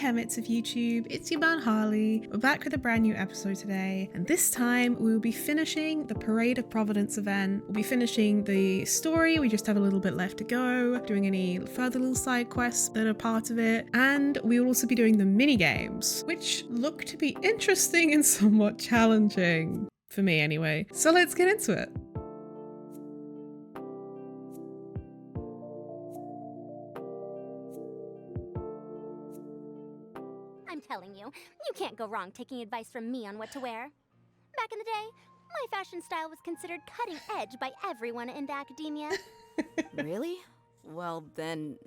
Hemmets of YouTube, it's your man Harley. We're back with a brand new episode today, and this time we will be finishing the Parade of Providence event. We'll be finishing the story, we just have a little bit left to go, doing any further little side quests that are part of it, and we will also be doing the mini games, which look to be interesting and somewhat challenging. For me anyway. So let's get into it. I'm telling you, you can't go wrong taking advice from me on what to wear. Back in the day, my fashion style was considered cutting edge by everyone in the academia. Really? Well then,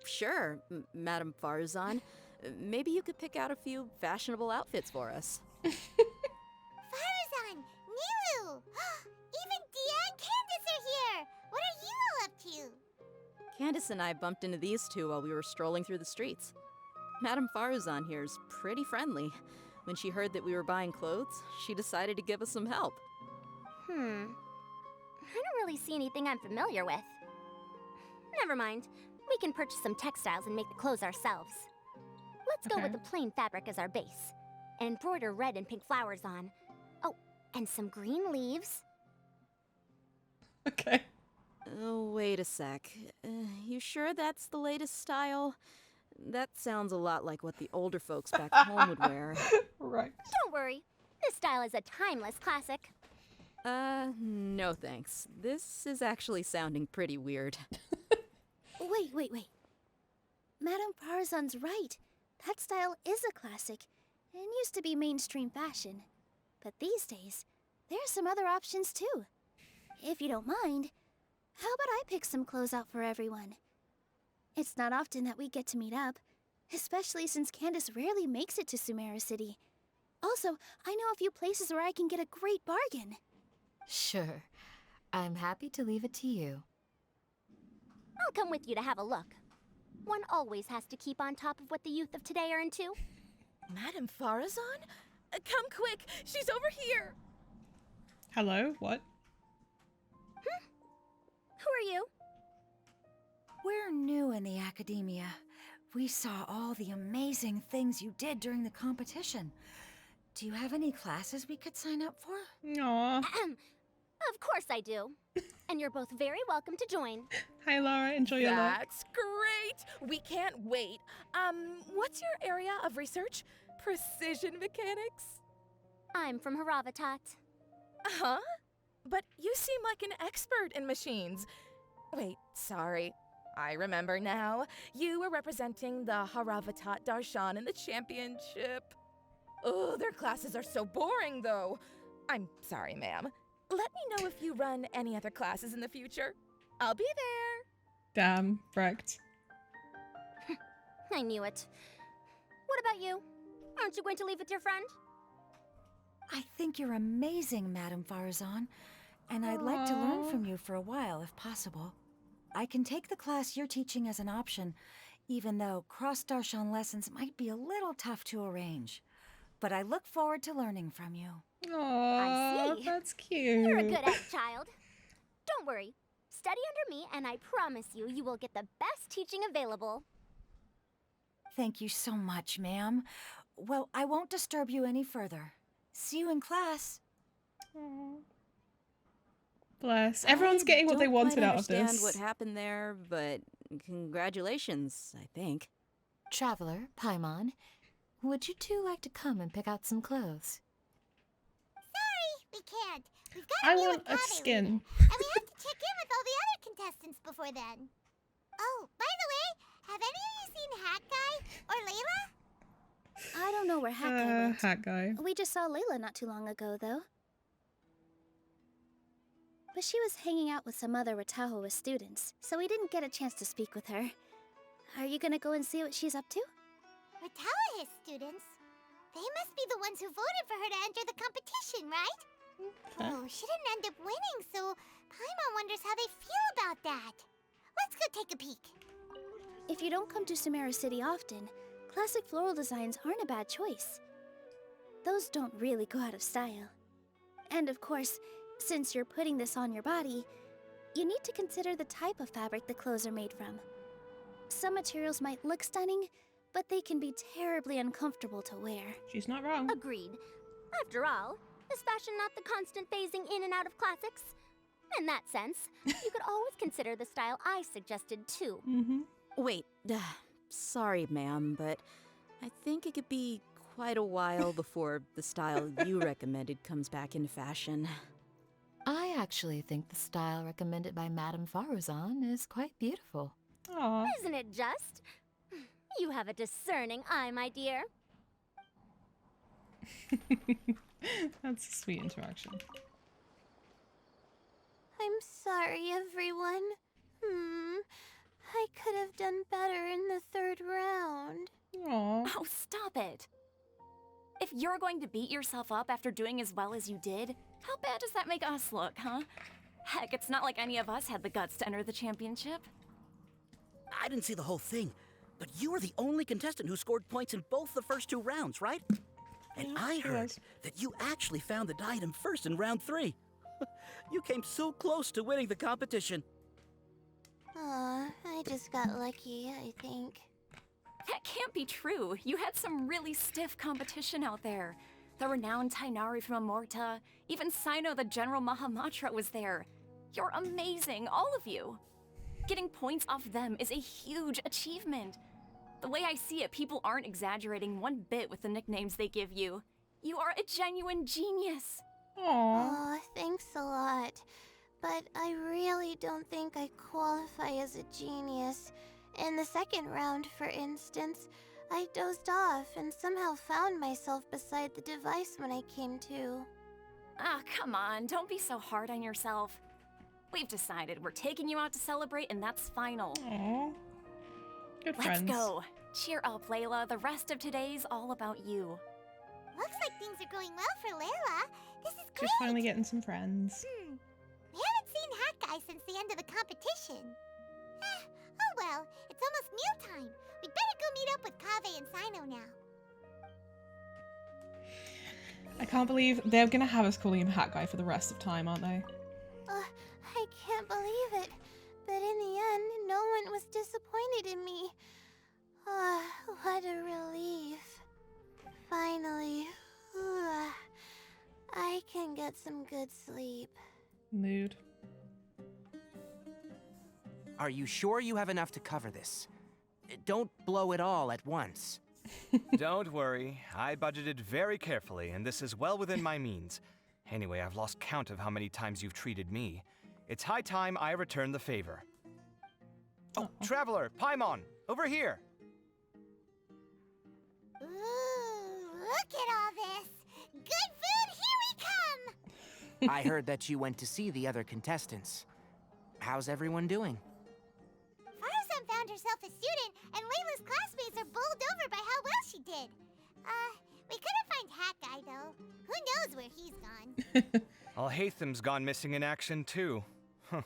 sure, Madame Farzan. Maybe you could pick out a few fashionable outfits for us. Farazan! Niru! Even Dia and Candace are here! What are you all up to? Candace and I bumped into these two while we were strolling through the streets. Madame Farazan here's pretty friendly. When she heard that we were buying clothes, she decided to give us some help. I don't really see anything I'm familiar with. Never mind. We can purchase some textiles and make the clothes ourselves. Let's go with the plain fabric as our base. And embroider red and pink flowers on. Oh, and some green leaves. Okay. Oh, wait a sec. You sure that's the latest style? That sounds a lot like what the older folks back home would wear. Right. Don't worry. This style is a timeless classic. No thanks. This is actually sounding pretty weird. Wait. Madame Farazan's right. That style is a classic, and used to be mainstream fashion. But these days, there are some other options too. If you don't mind, how about I pick some clothes out for everyone? It's not often that we get to meet up, especially since Candace rarely makes it to Sumeru City. Also, I know a few places where I can get a great bargain. Sure. I'm happy to leave it to you. I'll come with you to have a look. One always has to keep on top of what the youth of today are into. Madame Farazan? Come quick! She's over here! Hello? What? Who are you? We're new in the academia. We saw all the amazing things you did during the competition. Do you have any classes we could sign up for? Aww. Of course I do. And you're both very welcome to join. Hi Laura, enjoy your lunch. That's great! We can't wait. What's your area of research? Precision mechanics? I'm from Haravatat. Huh? But you seem like an expert in machines. Wait, sorry. I remember now. You were representing the Haravatat Darshan in the championship. Oh, their classes are so boring, though. I'm sorry, ma'am. Let me know if you run any other classes in the future. I'll be there. Damn, wrecked. I knew it. What about you? Aren't you going to leave with your friend? I think you're amazing, Madame Farazan, and I'd like to learn from you for a while, if possible. I can take the class you're teaching as an option, even though cross-Darshan lessons might be a little tough to arrange. But I look forward to learning from you. Aww, I see. that's cute. You're a good egg child. Don't worry. Study under me, and I promise you, you will get the best teaching available. Thank you so much, ma'am. Well, I won't disturb you any further. See you in class. Aww. Bless. Everyone's getting what they wanted out of this. I don't quite understand what happened there, but congratulations, I think. Traveler, Paimon, would you two like to come and pick out some clothes? Sorry, we can't. We've got I a new want a Akane skin. leader, and we have to check in with all the other contestants before then. Oh, by the way, have any of you seen Hat Guy or Layla? I don't know where Hat Guy went. Hat guy. We just saw Layla not too long ago, though. But she was hanging out with some other Ratahoa students, so we didn't get a chance to speak with her. Are you gonna go and see what she's up to? Ratahoa students? They must be the ones who voted for her to enter the competition, right? Okay. Oh, she didn't end up winning, so Paimon wonders how they feel about that. Let's go take a peek. If you don't come to Sumeru City often, classic floral designs aren't a bad choice. Those don't really go out of style. And of course, since you're putting this on your body, you need to consider the type of fabric the clothes are made from. Some materials might look stunning, but they can be terribly uncomfortable to wear. She's not wrong. Agreed. After all, is fashion not the constant phasing in and out of classics? In that sense, you could always consider the style I suggested too. Mm-hmm. Wait, sorry, ma'am, but I think it could be quite a while before the style you recommended comes back into fashion. I actually think the style recommended by Madame Faruzan is quite beautiful. Aw. Isn't it just? You have a discerning eye, my dear. That's a sweet interaction. I'm sorry, everyone. I could have done better in the third round. Aw. Oh, stop it. If you're going to beat yourself up after doing as well as you did, how bad does that make us look, huh? Heck, it's not like any of us had the guts to enter the championship. I didn't see the whole thing, but you were the only contestant who scored points in both the first 2 rounds, right? And I heard that you actually found the diadem first in round 3. You came so close to winning the competition. Aw, I just got lucky, I think. That can't be true. You had some really stiff competition out there. The renowned Tainari from Amorta, even Sino the General Mahamatra was there. You're amazing, all of you. Getting points off them is a huge achievement. The way I see it, people aren't exaggerating one bit with the nicknames they give you. You are a genuine genius. Aw. Aw, thanks a lot. But I really don't think I qualify as a genius. In the second round, for instance, I dozed off and somehow found myself beside the device when I came to. Ah, come on, don't be so hard on yourself. We've decided we're taking you out to celebrate, and that's final. Aw. Good Let's friends. go. Cheer up, Layla. The rest of today's all about you. Looks like things are going well for Layla. This is She's finally getting some friends. We haven't seen Hat Guy since the end of the competition. Oh well, it's almost mealtime. We'd better go meet up with Kaveh and Sino now. I can't believe they're gonna have us calling him Hat Guy for the rest of time, aren't they? I can't believe it. But in the end, no one was disappointed in me. Ah, what a relief. Finally, I can get some good sleep. Mood. Are you sure you have enough to cover this? Don't blow it all at once. Don't worry, I budgeted very carefully, and this is well within my means. Anyway, I've lost count of how many times you've treated me. It's high time I return the favor. Oh, Traveler, Paimon, over here! Ooh, look at all this! Good food, here we come! I heard that you went to see the other contestants. How's everyone doing? Faruzan found herself a student, and Layla's classmates are bowled over by how well she did. We couldn't find Hat Guy, though. Who knows where he's gone? Al-Haytham's gone missing in action, too. Huh.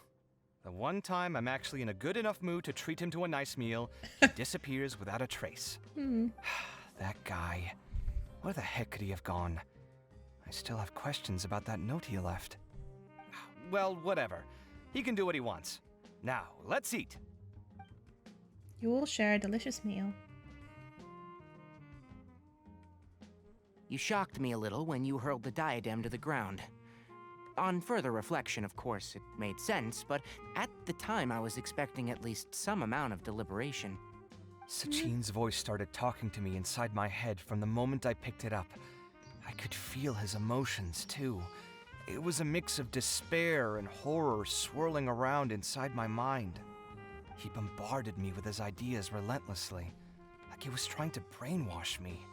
The one time I'm actually in a good enough mood to treat him to a nice meal, he disappears without a trace. That guy. Where the heck could he have gone? I still have questions about that note he left. Well, whatever. He can do what he wants. Now, let's eat. You all share a delicious meal. You shocked me a little when you hurled the diadem to the ground. On further reflection, of course, it made sense, but at the time I was expecting at least some amount of deliberation. Sachine's voice started talking to me inside my head from the moment I picked it up. I could feel his emotions, too. It was a mix of despair and horror swirling around inside my mind. He bombarded me with his ideas relentlessly, like he was trying to brainwash me.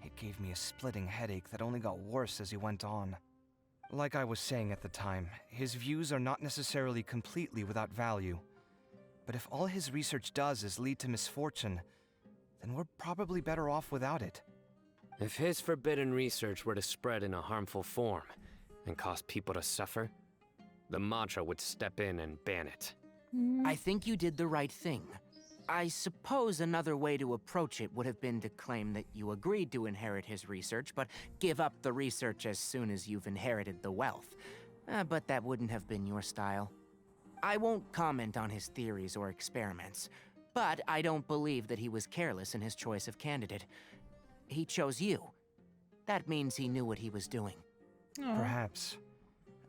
It gave me a splitting headache that only got worse as he went on. Like I was saying at the time, his views are not necessarily completely without value. But if all his research does is lead to misfortune, then we're probably better off without it. If his forbidden research were to spread in a harmful form and cause people to suffer, the Madra would step in and ban it. I think you did the right thing. I suppose another way to approach it would have been to claim that you agreed to inherit his research, but give up the research as soon as you've inherited the wealth. But that wouldn't have been your style. I won't comment on his theories or experiments. But I don't believe that he was careless in his choice of candidate. He chose you. That means he knew what he was doing. Aw. Perhaps.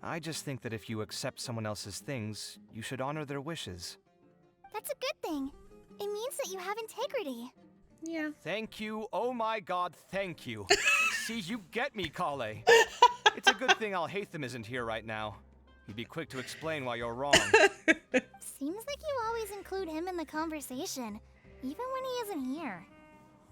I just think that if you accept someone else's things, you should honor their wishes. That's a good thing. It means that you have integrity. Yeah. Thank you. Oh my god, thank you. See, you get me, Kale. It's a good thing Alhaitham isn't here right now. He'd be quick to explain why you're wrong. Seems like you always include him in the conversation, even when he isn't here.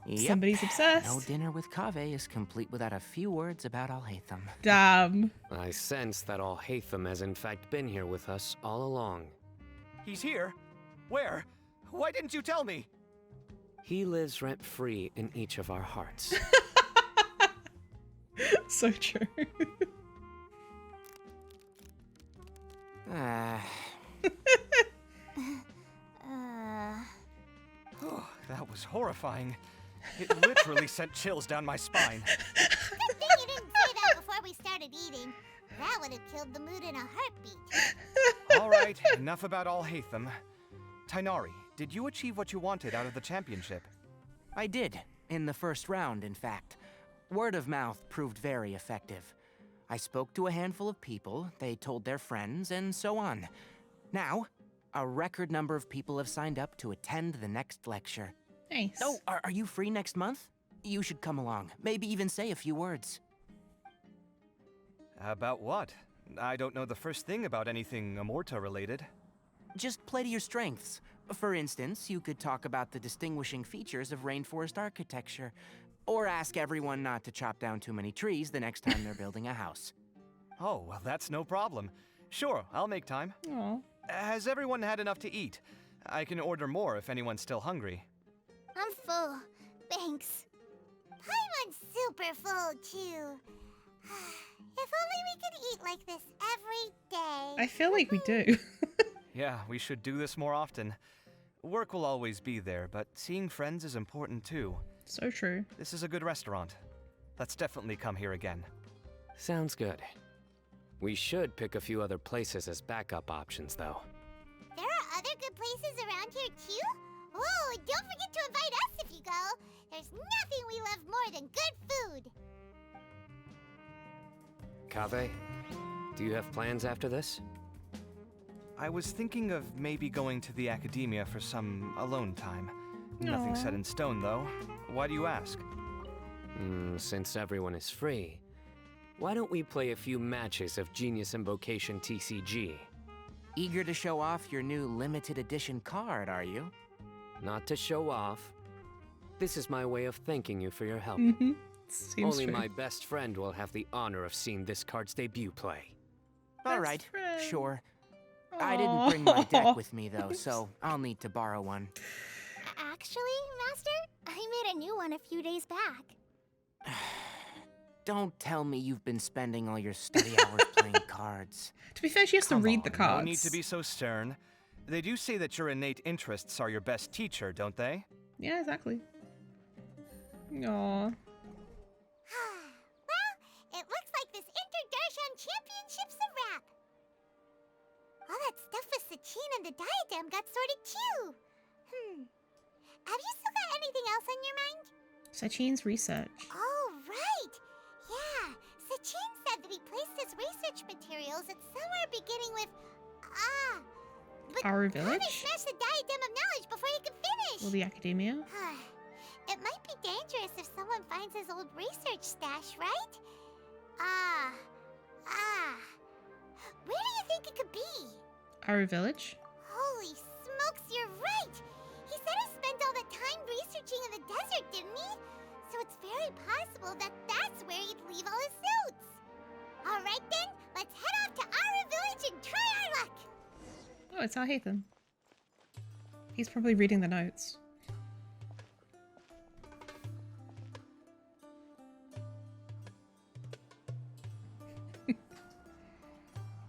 Yep. Somebody's obsessed. No dinner with Kaveh is complete without a few words about Alhaitham. Damn. I sense that Alhaitham has in fact been here with us all along. He's here? Where? Why didn't you tell me? He lives rent-free in each of our hearts. So true. Oh, that was horrifying. It literally sent chills down my spine. Good thing you didn't say that before we started eating. That would have killed the mood in a heartbeat. All right, enough about Alhaitham. Tainari, did you achieve what you wanted out of the championship? I did, in the first round, in fact. Word of mouth proved very effective. I spoke to a handful of people, they told their friends, and so on. Now, a record number of people have signed up to attend the next lecture. Nice. Oh, are you free next month? You should come along, maybe even say a few words. About what? I don't know the first thing about anything Amorta related. Just play to your strengths. For instance, you could talk about the distinguishing features of rainforest architecture, or ask everyone not to chop down too many trees the next time they're building a house. Oh, well, that's no problem. Sure, I'll make time. Aw. Has everyone had enough to eat? I can order more if anyone's still hungry. I'm full. Thanks. I'm super full, too. If only we could eat like this every day. I feel like we do. Yeah, we should do this more often. Work will always be there, but seeing friends is important too. So true. This is a good restaurant. Let's definitely come here again. Sounds good. We should pick a few other places as backup options, though. There are other good places around here, too? Oh, don't forget to invite us if you go. There's nothing we love more than good food. Kaveh, do you have plans after this? I was thinking of maybe going to the academia for some alone time. Nothing set in stone, though. Why do you ask? Since everyone is free, why don't we play a few matches of Genius Invocation TCG? Eager to show off your new limited edition card, are you? Not to show off. This is my way of thanking you for your help. Mm-hmm. Seems Only true. my best friend will have the honor of seeing this card's debut play. All Best right, friend. sure. I didn't bring my deck with me, though, so I'll need to borrow one. Actually, Master, I made a new one a few days back. Don't tell me you've been spending all your study hours playing cards. To be fair, she has to Come read on, the cards. No need to be so stern. They do say that your innate interests are your best teacher, don't they? Yeah, exactly. Aww. Well, it looks like this Inter-Darshan Championship's a wrap. All that stuff with Sachin and the diadem got sorted too. Have you still got anything else on your mind? Sachin's research. Oh, right. Yeah, Sachin said that he placed his research materials at somewhere beginning with but Our how did he village? smash the diadem of knowledge before he could finish? Or the academia? It might be dangerous if someone finds his old research stash, right? Where do you think it could be? Our village? Holy smokes, you're right! He said he spent all that time researching in the desert, didn't he? So it's very possible that that's where he'd leave all his notes. Alright then, let's head off to Ara village and try our luck! Oh, it's Alhaitham. He's probably reading the notes.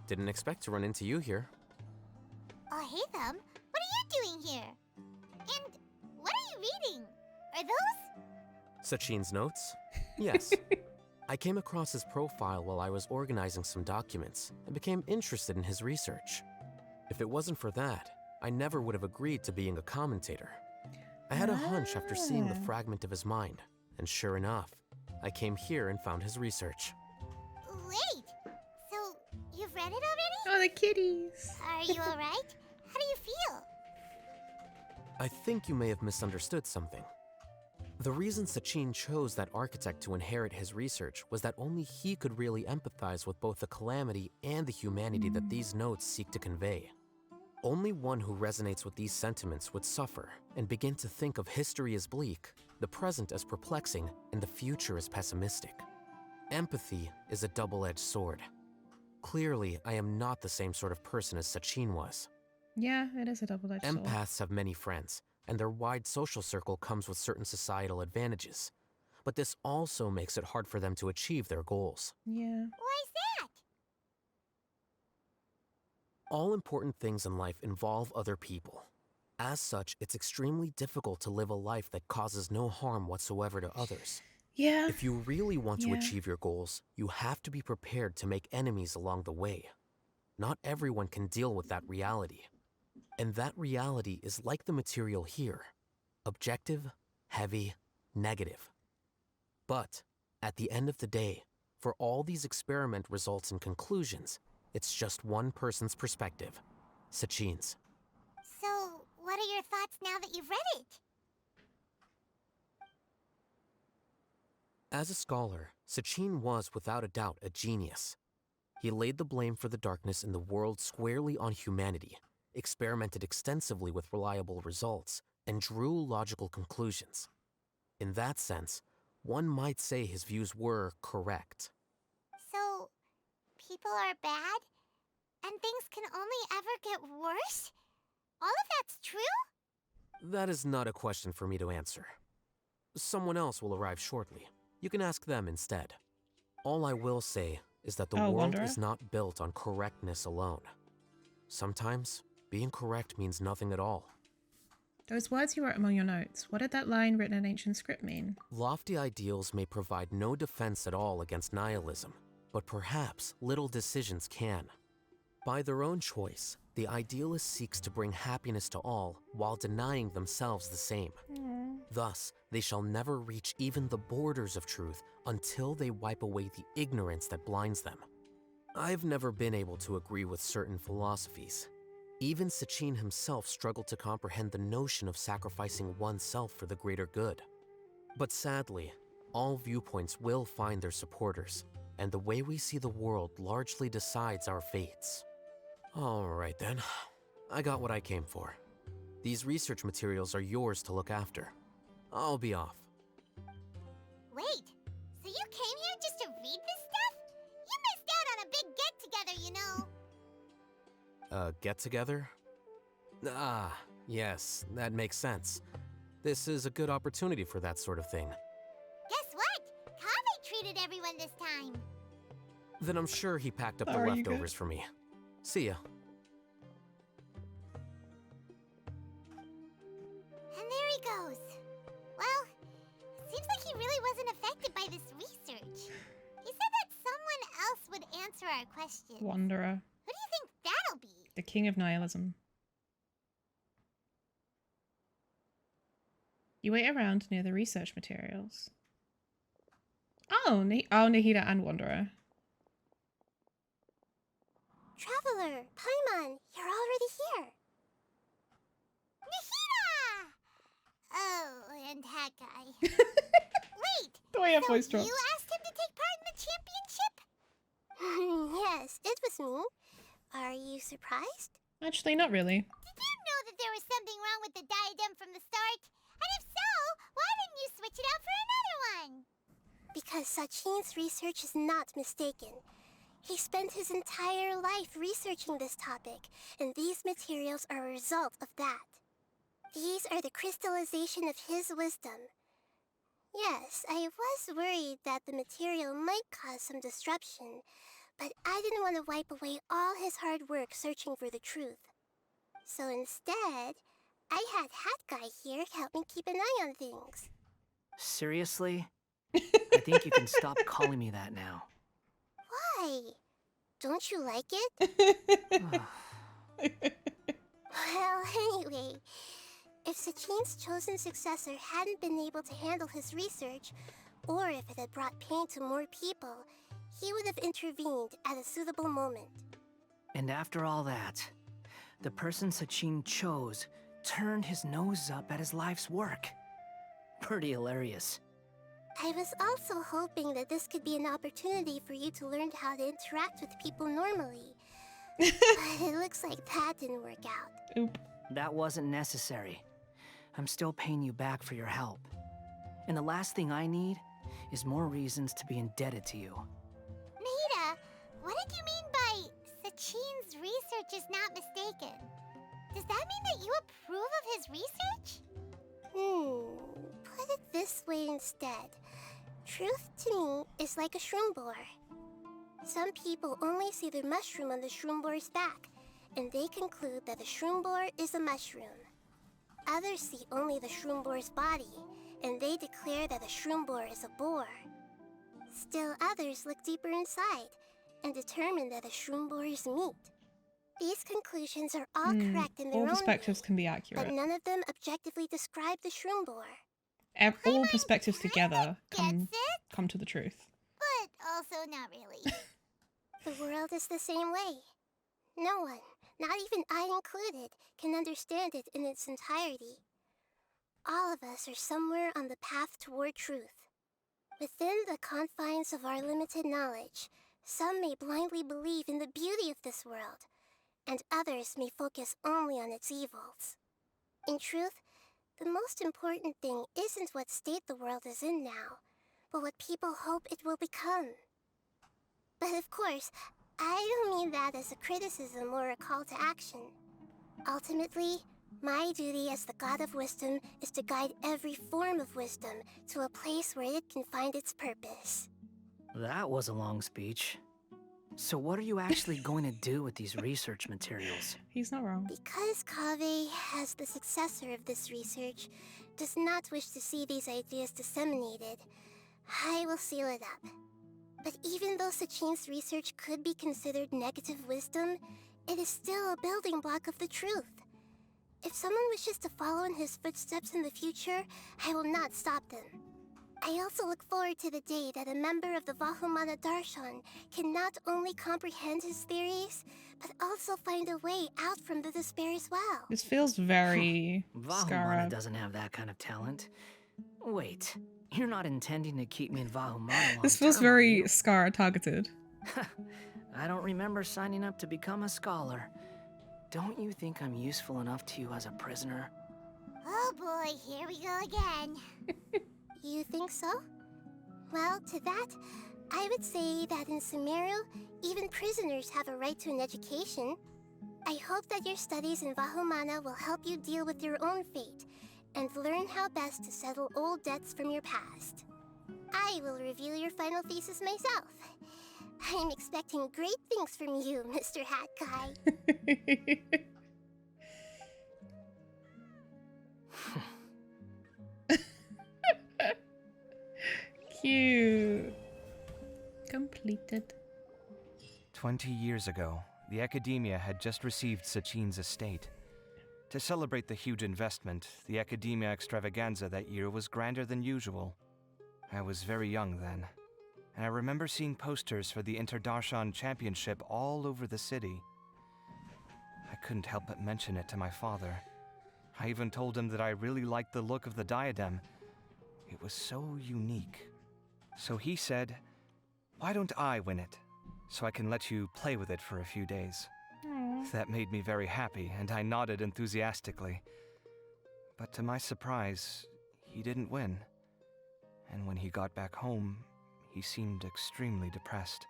Didn't expect to run into you here. Alhaitham, what are you doing here? And what are you reading? Are those? Sachin's notes? Yes. I came across his profile while I was organizing some documents and became interested in his research. If it wasn't for that, I never would have agreed to being a commentator. I had a hunch after seeing the fragment of his mind, and sure enough, I came here and found his research. Wait! So, you've read it already? Oh, the kitties. Are you alright? How do you feel? I think you may have misunderstood something. The reason Sachin chose that architect to inherit his research was that only he could really empathize with both the calamity and the humanity that these notes seek to convey. Only one who resonates with these sentiments would suffer and begin to think of history as bleak, the present as perplexing, and the future as pessimistic. Empathy is a double-edged sword. Clearly, I am not the same sort of person as Sachin was. Yeah, it is a double-edged sword. Empaths have many friends, and their wide social circle comes with certain societal advantages. But this also makes it hard for them to achieve their goals. Yeah. Why's that? All important things in life involve other people. As such, it's extremely difficult to live a life that causes no harm whatsoever to others. Yeah. If you really want to Yeah. achieve your goals, you have to be prepared to make enemies along the way. Not everyone can deal with that reality. And that reality is like the material here. Objective, heavy, negative. But, at the end of the day, for all these experiment results and conclusions, it's just one person's perspective, Sachin's. So, what are your thoughts now that you've read it? As a scholar, Sachin was without a doubt a genius. He laid the blame for the darkness in the world squarely on humanity, experimented extensively with reliable results, and drew logical conclusions. In that sense, one might say his views were correct. So, people are bad? And things can only ever get worse? All of that's true? That is not a question for me to answer. Someone else will arrive shortly. You can ask them instead. All I will say is that the world Wanderer? is not built on correctness alone. Sometimes, being correct means nothing at all. Those words you wrote among your notes, what did that line written in ancient script mean? Lofty ideals may provide no defense at all against nihilism, but perhaps little decisions can. By their own choice, the idealist seeks to bring happiness to all while denying themselves the same. Thus, they shall never reach even the borders of truth until they wipe away the ignorance that blinds them. I've never been able to agree with certain philosophies. Even Sachin himself struggled to comprehend the notion of sacrificing oneself for the greater good. But sadly, all viewpoints will find their supporters, and the way we see the world largely decides our fates. All right then, I got what I came for. These research materials are yours to look after. I'll be off. Wait, so you came here just to read this stuff? You missed out on a big get-together, you know. Get-together? Ah, yes, that makes sense. This is a good opportunity for that sort of thing. Guess what? Kaveh treated everyone this time. Then I'm sure he packed up the Are you good? leftovers for me. See ya. And there he goes. Well, it seems like he really wasn't affected by this research. He said that someone else would answer our questions. Wanderer. Who do you think that'll be? The king of nihilism. You wait around near the research materials. Oh, Nahida and Wanderer. Traveler, Paimon, you're already here. Nahida! Oh, and that guy. Wait! The way her So voice dropped. you asked him to take part in the championship? Yes, it was me. Are you surprised? Actually, not really. Did you know that there was something wrong with the diadem from the start? And if so, why didn't you switch it out for another one? Because Sachin's research is not mistaken. He spent his entire life researching this topic, and these materials are a result of that. These are the crystallization of his wisdom. Yes, I was worried that the material might cause some disruption, but I didn't want to wipe away all his hard work searching for the truth. So instead, I had Hat Guy here help me keep an eye on things. Seriously? I think you can stop calling me that now. Why? Don't you like it? Well, anyway, if Sachin's chosen successor hadn't been able to handle his research, or if it had brought pain to more people, he would have intervened at a suitable moment. And after all that, the person Sachin chose turned his nose up at his life's work. Pretty hilarious. I was also hoping that this could be an opportunity for you to learn how to interact with people normally. But it looks like that didn't work out. Oop. That wasn't necessary. I'm still paying you back for your help. And the last thing I need is more reasons to be indebted to you. Nita, what did you mean by Sachin's research is not mistaken? Does that mean that you approve of his research? Put it this way instead. Truth to me is like a shroom boar. Some people only see the mushroom on the shroom boar's back, and they conclude that the shroom boar is a mushroom. Others see only the shroom boar's body, and they declare that the shroom boar is a boar. Still others look deeper inside, and determine that the shroom boar is meat. These conclusions are all correct in their All own perspectives way, can be accurate. but none of them objectively describe the shroom boar. All perspectives together come to the truth. But also not really. The world is the same way. No one, not even I included, can understand it in its entirety. All of us are somewhere on the path toward truth. Within the confines of our limited knowledge, some may blindly believe in the beauty of this world, and others may focus only on its evils. In truth, the most important thing isn't what state the world is in now, but what people hope it will become. But of course, I don't mean that as a criticism or a call to action. Ultimately, my duty as the God of Wisdom is to guide every form of wisdom to a place where it can find its purpose. That was a long speech. So what are you actually going to do with these research materials? He's not wrong. Because Kaveh, as the successor of this research, does not wish to see these ideas disseminated, I will seal it up. But even though Sachin's research could be considered negative wisdom, it is still a building block of the truth. If someone wishes to follow in his footsteps in the future, I will not stop them. I also look forward to the day that a member of the Vahumana Darshan can not only comprehend his theories, but also find a way out from the despair as well. This feels very Vahumana Skara. doesn't have that kind of talent. Wait, you're not intending to keep me in Vahumana This feels long-term, are very you? Skara targeted. I don't remember signing up to become a scholar. Don't you think I'm useful enough to you as a prisoner? Oh boy, here we go again. You think so? Well, to that, I would say that in Sumeru, even prisoners have a right to an education. I hope that your studies in Vahumana will help you deal with your own fate, and learn how best to settle old debts from your past. I will review your final thesis myself. I'm expecting great things from you, Mr. Hat Guy. Cute. Completed. 20 years ago, the Academia had just received Sachin's estate. To celebrate the huge investment, the Academia extravaganza that year was grander than usual. I was very young then, and I remember seeing posters for the Interdarshan Championship all over the city. I couldn't help but mention it to my father. I even told him that I really liked the look of the diadem. It was so unique. So he said, "Why don't I win it, so I can let you play with it for a few days?" That made me very happy, and I nodded enthusiastically. But to my surprise, he didn't win. And when he got back home, he seemed extremely depressed.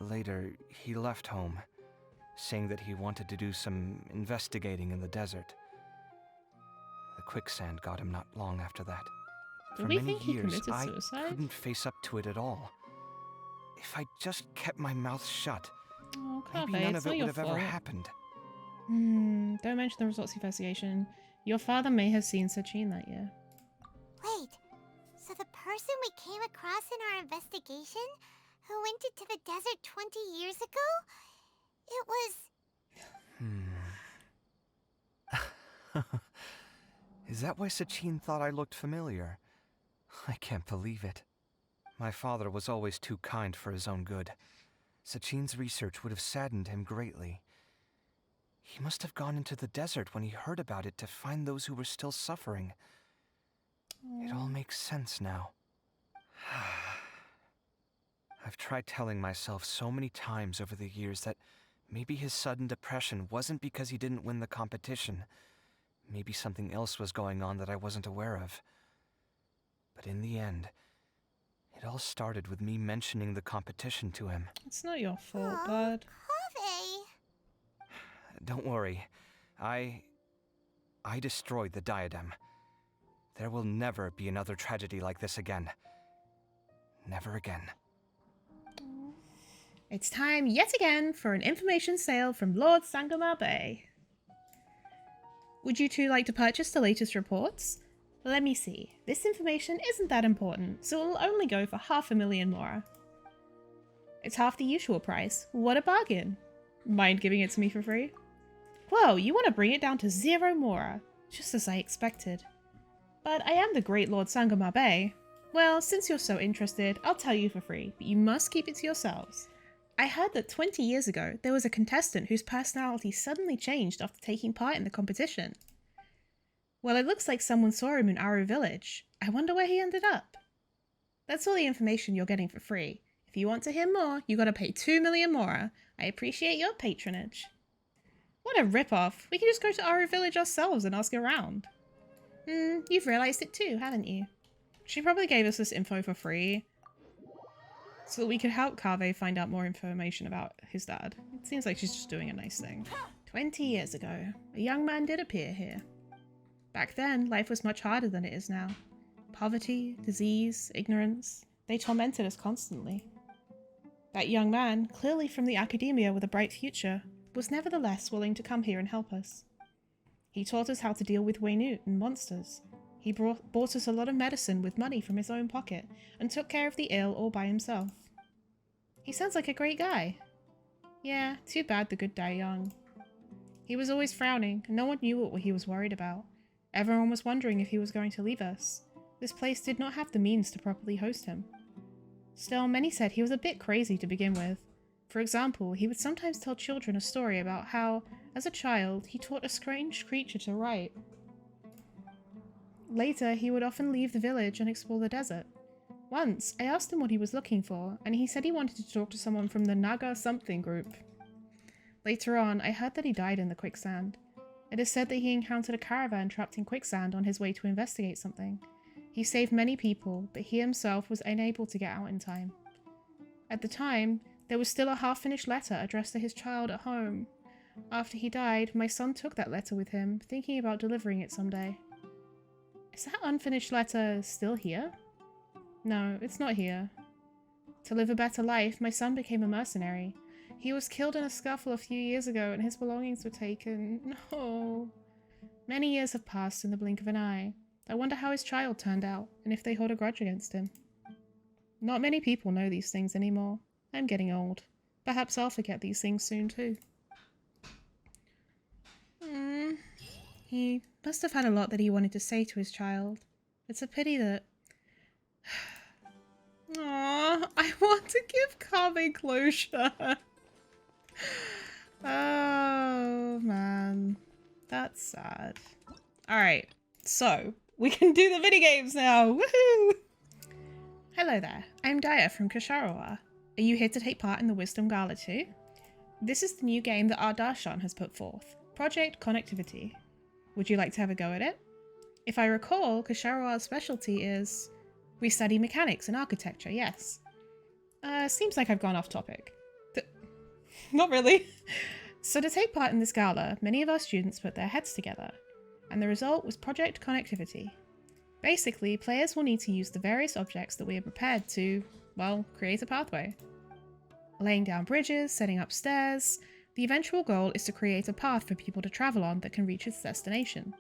Later, he left home, saying that he wanted to do some investigating in the desert. The quicksand got him not long after that. Do For we many think he years, committed I suicide? couldn't face up to it at all. If I just kept my mouth shut, Oh, maybe Kaveh, none it's of it not would your have ever fault. happened. Don't mention the results of the investigation. Your father may have seen Sachin that year. Wait, so the person we came across in our investigation, who went into the desert 20 years ago, it was... Is that why Sachin thought I looked familiar? I can't believe it. My father was always too kind for his own good. Sachin's research would have saddened him greatly. He must have gone into the desert when he heard about it to find those who were still suffering. It all makes sense now. I've tried telling myself so many times over the years that maybe his sudden depression wasn't because he didn't win the competition. Maybe something else was going on that I wasn't aware of. But in the end, it all started with me mentioning the competition to him. It's not your fault, bud. Kaveh! Don't worry. I destroyed the diadem. There will never be another tragedy like this again. Never again. It's time yet again for an information sale from Lord Sangomar Bay. Would you two like to purchase the latest reports? Let me see. This information isn't that important, so it'll only go for 500,000 mora. It's half the usual price. What a bargain. Mind giving it to me for free? Whoa, you want to bring it down to 0 mora, just as I expected. But I am the great Lord Sangomar Bay. Well, since you're so interested, I'll tell you for free, but you must keep it to yourselves. I heard that 20 years ago, there was a contestant whose personality suddenly changed after taking part in the competition. Well, it looks like someone saw him in Aru village. I wonder where he ended up. That's all the information you're getting for free. If you want to hear more, you gotta pay 2 million mora. I appreciate your patronage. What a rip-off. We can just go to Aru village ourselves and ask around. You've realised it too, haven't you? She probably gave us this info for free, so that we could help Kaveh find out more information about his dad. It seems like she's just doing a nice thing. 20 years ago, a young man did appear here. Back then, life was much harder than it is now. Poverty, disease, ignorance, they tormented us constantly. That young man, clearly from the academia with a bright future, was nevertheless willing to come here and help us. He taught us how to deal with Waynut and monsters. He bought us a lot of medicine with money from his own pocket and took care of the ill all by himself. He sounds like a great guy. Yeah, too bad the good die young. He was always frowning, and no one knew what he was worried about. Everyone was wondering if he was going to leave us. This place did not have the means to properly host him. Still, many said he was a bit crazy to begin with. For example, he would sometimes tell children a story about how, as a child, he taught a strange creature to write. Later, he would often leave the village and explore the desert. Once, I asked him what he was looking for, and he said he wanted to talk to someone from the Naga something group. Later on, I heard that he died in the quicksand. It is said that he encountered a caravan trapped in quicksand on his way to investigate something. He saved many people, but he himself was unable to get out in time. At the time, there was still a half-finished letter addressed to his child at home. After he died, my son took that letter with him, thinking about delivering it someday. Is that unfinished letter still here? No, it's not here. To live a better life, my son became a mercenary. He was killed in a scuffle a few years ago and his belongings were taken. No. Many years have passed in the blink of an eye. I wonder how his child turned out, and if they hold a grudge against him. Not many people know these things anymore. I'm getting old. Perhaps I'll forget these things soon too. He must have had a lot that he wanted to say to his child. It's a pity that... Aww, I want to give Kaveh closure. Oh, man. That's sad. Alright, so we can do the minigames now. Woohoo! Hello there, I'm Daya from Ksharowa. Are you here to take part in the Wisdom Gala too? This is the new game that our Darshan has put forth, Project Connectivity. Would you like to have a go at it? If I recall, Ksharowa's specialty is... We study mechanics and architecture, yes. Seems like I've gone off topic. Not really. So to take part in this gala, many of our students put their heads together, and the result was Project Connectivity. Basically, players will need to use the various objects that we are prepared to, well, create a pathway. Laying down bridges, setting up stairs, the eventual goal is to create a path for people to travel on that can reach its destination.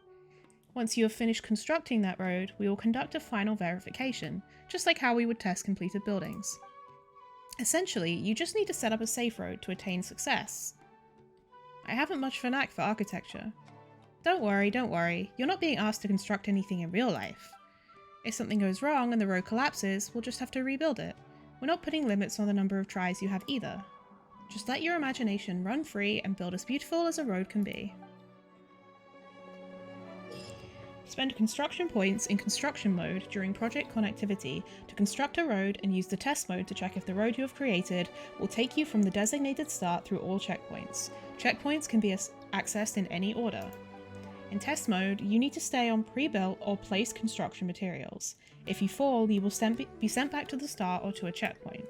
Once you have finished constructing that road, we will conduct a final verification, just like how we would test completed buildings. Essentially, you just need to set up a safe road to attain success. I haven't much of a knack for architecture. Don't worry, don't worry. You're not being asked to construct anything in real life. If something goes wrong and the road collapses, we'll just have to rebuild it. We're not putting limits on the number of tries you have either. Just let your imagination run free and build as beautiful as a road can be. Spend construction points in construction mode during project connectivity to construct a road and use the test mode to check if the road you have created will take you from the designated start through all checkpoints. Checkpoints can be accessed in any order. In test mode, you need to stay on pre-built or placed construction materials. If you fall, you will be sent back to the start or to a checkpoint.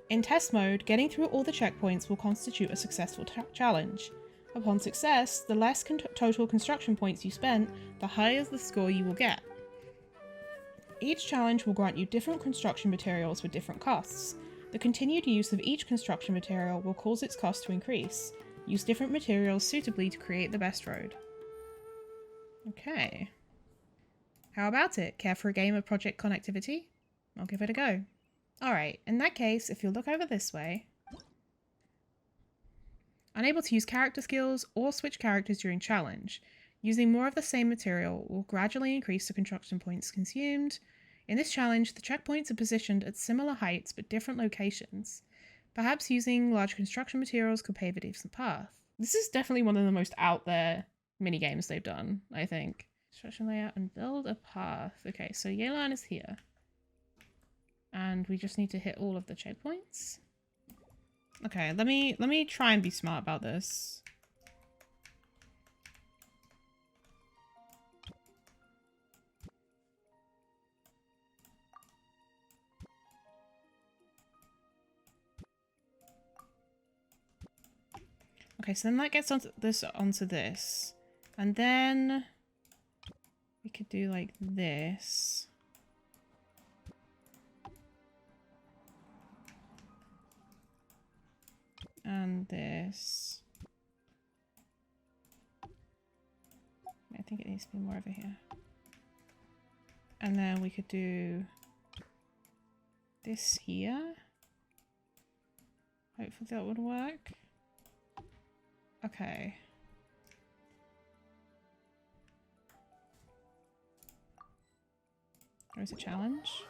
In test mode, getting through all the checkpoints will constitute a successful challenge. Upon success, the less total construction points you spent, the higher the score you will get. Each challenge will grant you different construction materials with different costs. The continued use of each construction material will cause its cost to increase. Use different materials suitably to create the best road. Okay. How about it? Care for a game of project connectivity? I'll give it a go. Alright, in that case, if you'll look over this way... Unable to use character skills or switch characters during challenge. Using more of the same material will gradually increase the construction points consumed. In this challenge, the checkpoints are positioned at similar heights but different locations. Perhaps using large construction materials could pave a decent path. This is definitely one of the most out there mini-games they've done, I think. Construction layout and build a path. Okay, so Yelan is here. And we just need to hit all of the checkpoints. Okay, let me try and be smart about this. Okay, so then that gets onto this. And then we could do like this. And this. I think it needs to be more over here. And then we could do this here. Hopefully that would work. Okay. There's a challenge.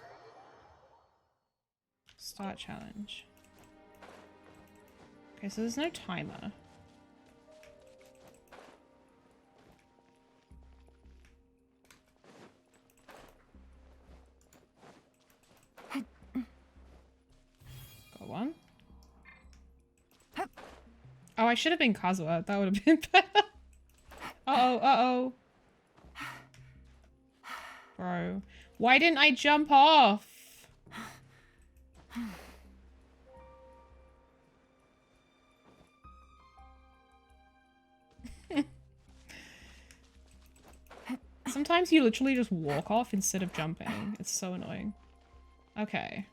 Start challenge. Okay, so there's no timer. Got one. Oh, I should have been Kazuha. That would have been better. Uh-oh, uh-oh. Bro. Why didn't I jump off? Sometimes you literally just walk off instead of jumping. It's so annoying. Okay.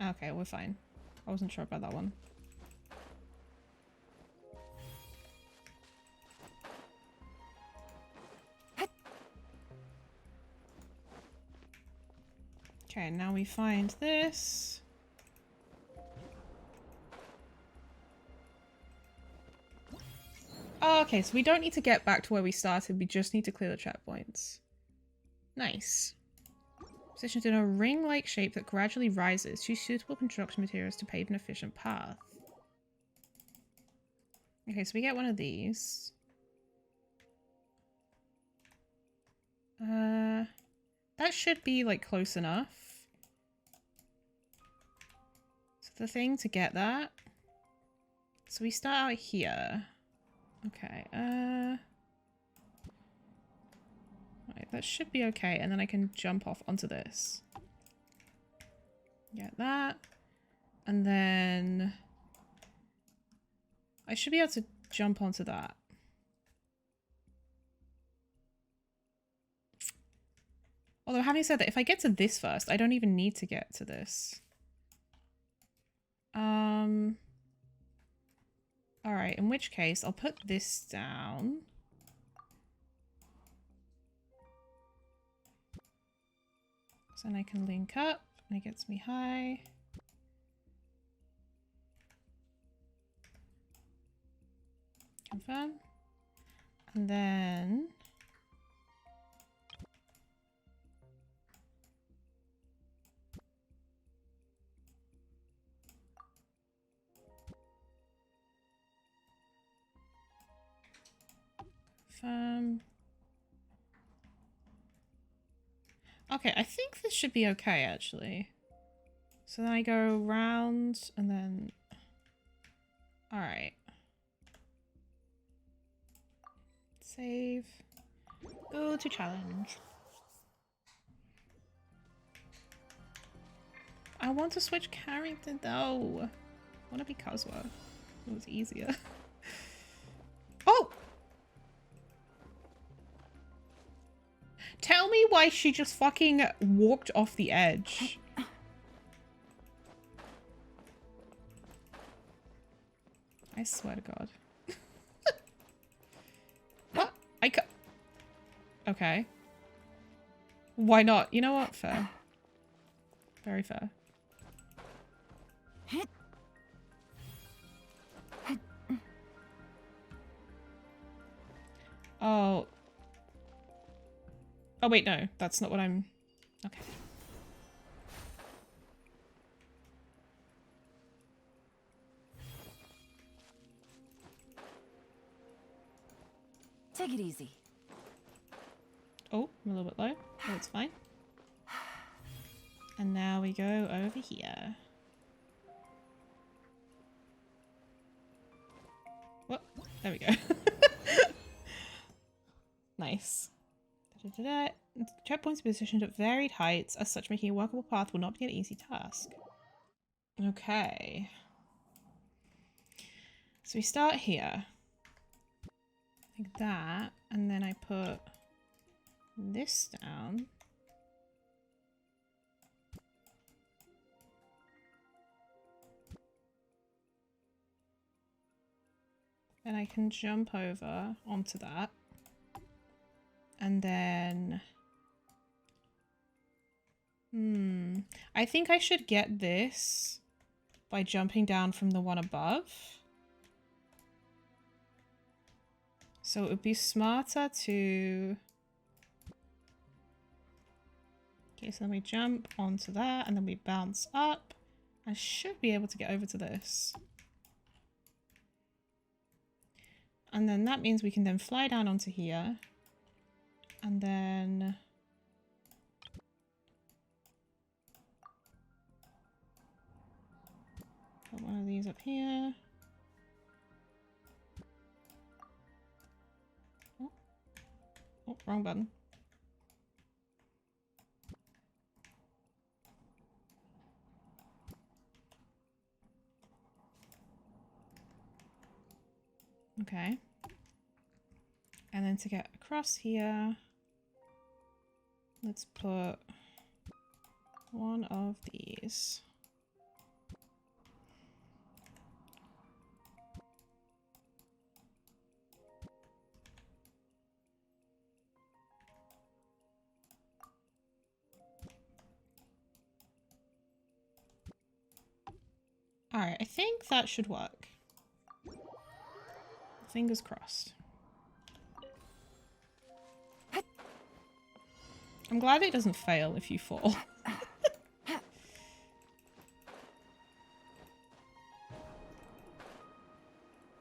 Okay, we're fine. I wasn't sure about that one. Okay, now we find this. Oh, okay, so we don't need to get back to where we started. We just need to clear the checkpoints. Nice. Positioned in a ring-like shape that gradually rises. Choose suitable construction materials to pave an efficient path. Okay, so we get one of these. That should be, like, close enough. So the thing to get that. So we start out here. Okay, right, that should be okay, and then I can jump off onto this. Get that. And then I should be able to jump onto that. Although having said that, if I get to this first, I don't even need to get to this. Alright, in which case, I'll put this down. So then I can link up, and it gets me high. Confirm. And then... confirm. Okay, I think this should be okay, actually. So then I go round and then... Alright. Save. Go to challenge. I want to switch character though. I want to be Kazuha. It was easier. Oh! Tell me why she just fucking walked off the edge. I swear to God. What? I ca- Okay. Why not? You know what? Fair. Very fair. Oh. Oh wait, no. That's not what I'm... Okay. Take it easy. Oh, I'm a little bit low. Oh, it's fine. And now we go over here. What? There we go. Nice. Da-da-da-da. Checkpoints are positioned at varied heights, as such making a workable path will not be an easy task. Okay. So we start here. Like that, and then I put this down. And I can jump over onto that. And then... I think I should get this by jumping down from the one above. So it would be smarter to... Okay, so then we jump onto that and then we bounce up. I should be able to get over to this. And then that means we can then fly down onto here. And then... put one of these up here. Oh, wrong button. Okay. And then to get across here, let's put one of these. Alright, I think that should work. Fingers crossed. I'm glad it doesn't fail if you fall.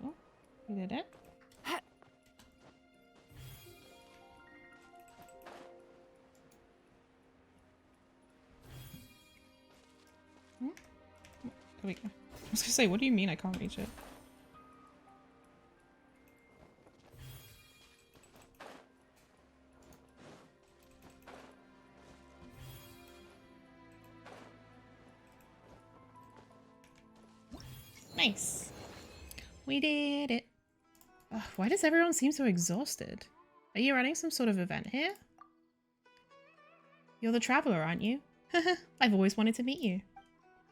Oh, we did it. There we go. I was gonna say, what do you mean I can't reach it? Nice. We did it. Ugh, why does everyone seem so exhausted? Are you running some sort of event here? You're the traveler, aren't you? I've always wanted to meet you.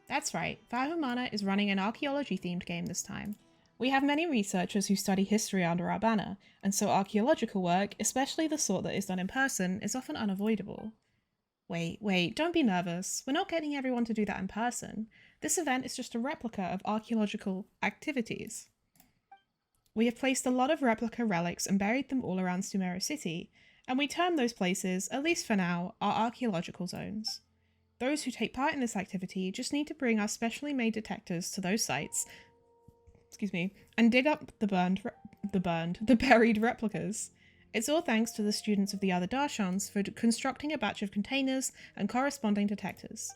That's right, Vahumana is running an archaeology-themed game this time. We have many researchers who study history under our banner, and so archaeological work, especially the sort that is done in person, is often unavoidable. Wait, don't be nervous. We're not getting everyone to do that in person. This event is just a replica of archaeological activities. We have placed a lot of replica relics and buried them all around Sumeru City, and we term those places, at least for now, our archaeological zones. Those who take part in this activity just need to bring our specially made detectors to those sites, and dig up the buried replicas. It's all thanks to the students of the other Darshans for constructing a batch of containers and corresponding detectors.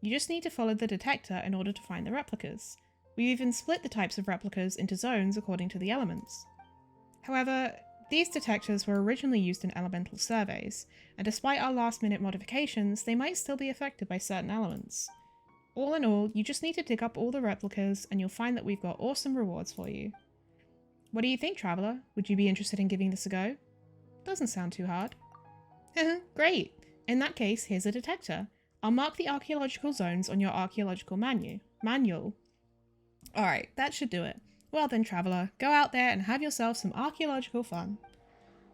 You just need to follow the detector in order to find the replicas. We've even split the types of replicas into zones according to the elements. However, these detectors were originally used in elemental surveys, and despite our last-minute modifications, they might still be affected by certain elements. All in all, you just need to dig up all the replicas, and you'll find that we've got awesome rewards for you. What do you think, Traveller? Would you be interested in giving this a go? Doesn't sound too hard. Great! In that case, here's a detector. I'll mark the archaeological zones on your archaeological manual. Alright, that should do it. Well then, Traveller, go out there and have yourself some archaeological fun.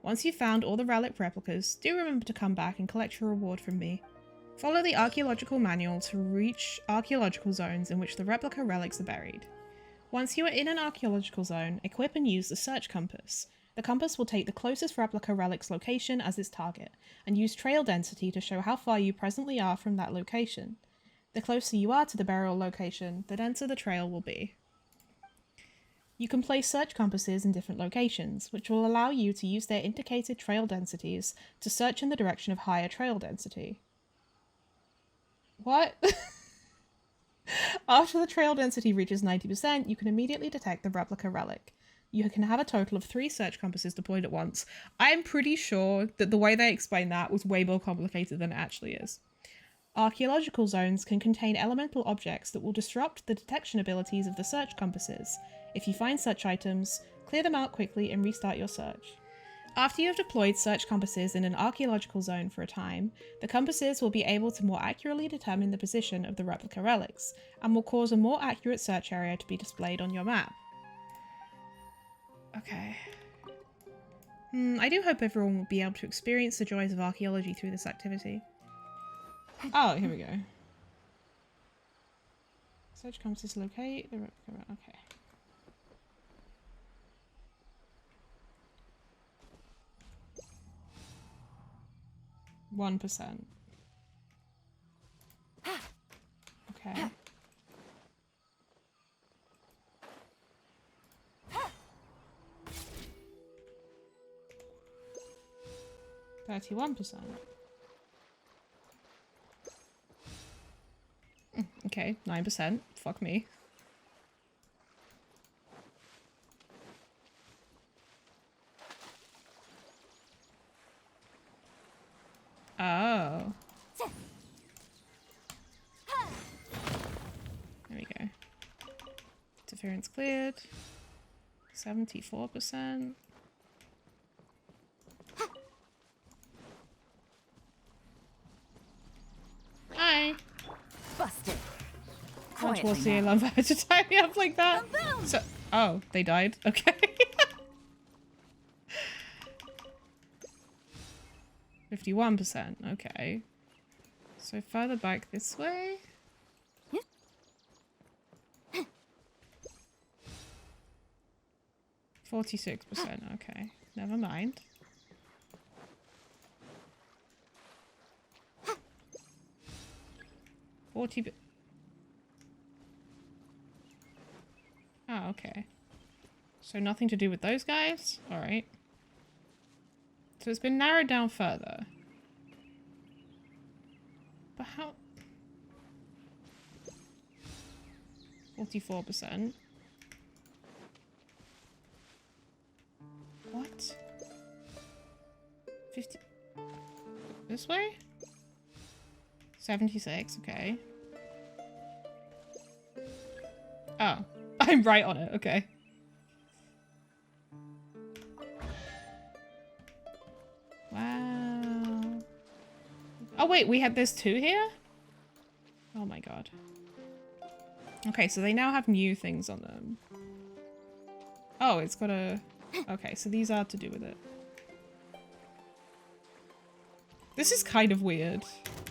Once you've found all the relic replicas, do remember to come back and collect your reward from me. Follow the archaeological manual to reach archaeological zones in which the replica relics are buried. Once you are in an archaeological zone, equip and use the search compass. The compass will take the closest replica relic's location as its target, and use trail density to show how far you presently are from that location. The closer you are to the burial location, the denser the trail will be. You can place search compasses in different locations, which will allow you to use their indicated trail densities to search in the direction of higher trail density. What? After the trail density reaches 90%, you can immediately detect the replica relic. You can have a total of 3 search compasses deployed at once. I'm pretty sure that the way they explained that was way more complicated than it actually is. Archaeological zones can contain elemental objects that will disrupt the detection abilities of the search compasses. If you find such items, clear them out quickly and restart your search. After you have deployed search compasses in an archaeological zone for a time, the compasses will be able to more accurately determine the position of the replica relics, and will cause a more accurate search area to be displayed on your map. Okay. I do hope everyone will be able to experience the joys of archaeology through this activity. Oh, here we go. Search compasses locate the replica. Okay. %. Okay. %. Okay, 9%. Fuck me. Oh. There we go. Interference cleared. 74%. Hi. Busted. Much more see I love her to tie me up like that. So, oh, they died. Okay. 51%. Okay. So further back this way. 46%. Okay. Never mind. Oh, okay. So nothing to do with those guys? Alright. So it's been narrowed down further. But how? 44%. What? 50? This way? 76, okay. Oh, I'm right on it, okay. Wow. Oh wait, there's 2 here? Oh my god. Okay, so they now have new things on them. Oh, it's got a... Okay, so these are to do with it. This is kind of weird.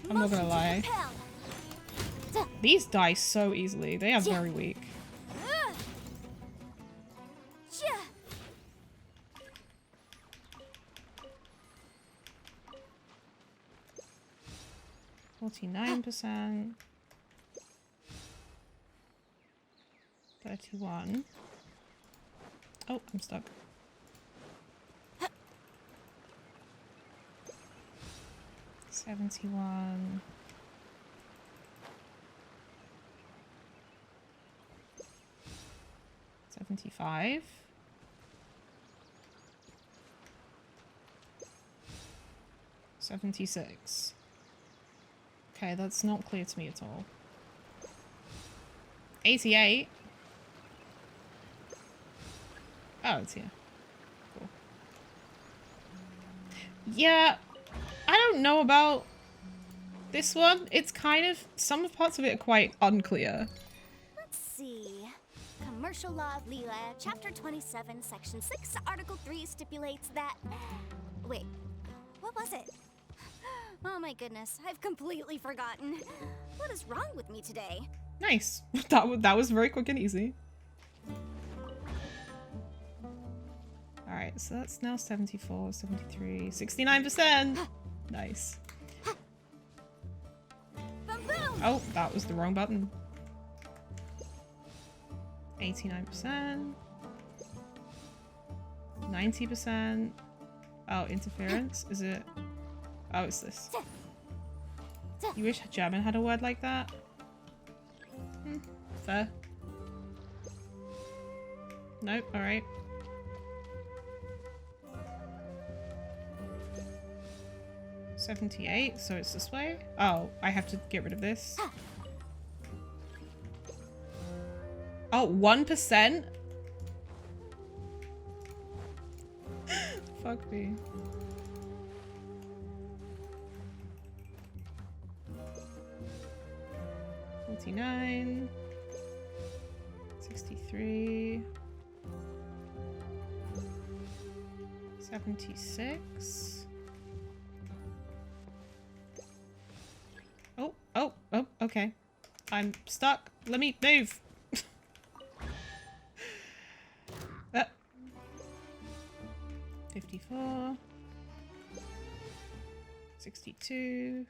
I'm not gonna lie. These die so easily. They are very weak. 49%. 31. Oh, I'm stuck. $71. 75. 76. Okay, that's not clear to me at all. 88. Oh, it's here. Cool. Yeah, I don't know about this one. It's kind of, some parts of it are quite unclear. Let's see. Commercial Law of Lila, Chapter 27, Section 6, Article 3 stipulates that... Wait, what was it? Oh my goodness, I've completely forgotten. What is wrong with me today? Nice. That was very quick and easy. Alright, so that's now 74, 73, 69%! Nice. Oh, that was the wrong button. 89%. 90%. Oh, interference? Is it? Oh, it's this. You wish German had a word like that? Fair. Nope, alright. $78, so it's this way? Oh, I have to get rid of this. Oh, 1%? Fuck me. $49. 63. 76. Oh, okay. I'm stuck. Let me move. 54. 62.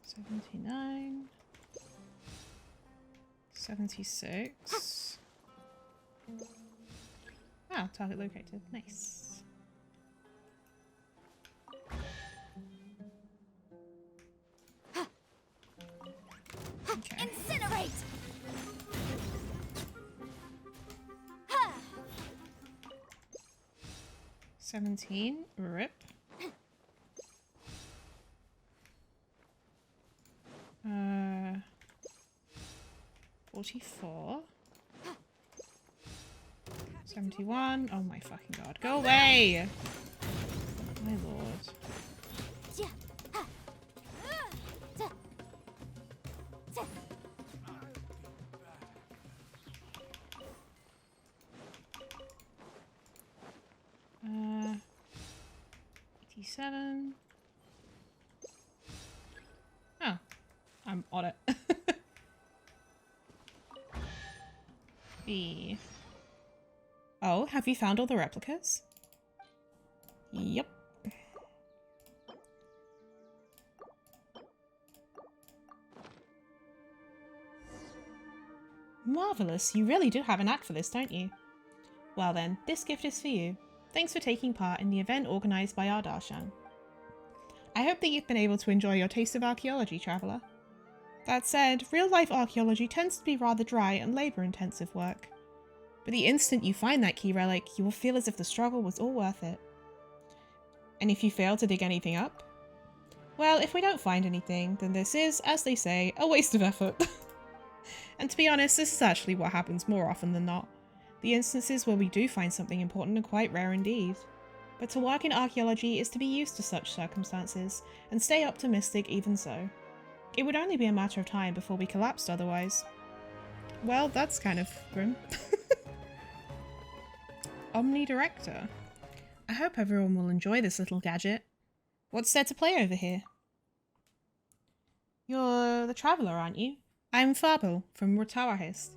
79. 76. Ah, target located. Nice. Okay. Incinerate! 17. Rip. 44. 71. Oh my fucking god. Go away! My lord. 87. Oh, I'm on it. B. Oh, have you found all the replicas? Yep. Marvelous, you really do have a knack for this, don't you? Well then, this gift is for you. Thanks for taking part in the event organised by our Darshan. I hope that you've been able to enjoy your taste of archaeology, traveller. That said, real-life archaeology tends to be rather dry and labour-intensive work. But the instant you find that key relic, you will feel as if the struggle was all worth it. And if you fail to dig anything up? Well, if we don't find anything, then this is, as they say, a waste of effort. And to be honest, this is actually what happens more often than not. The instances where we do find something important are quite rare indeed. But to work in archaeology is to be used to such circumstances, and stay optimistic even so. It would only be a matter of time before we collapsed otherwise. Well, that's kind of grim. Omnidirector. I hope everyone will enjoy this little gadget. What's there to play over here? You're the traveller, aren't you? I'm Fabel, from Rotawahist.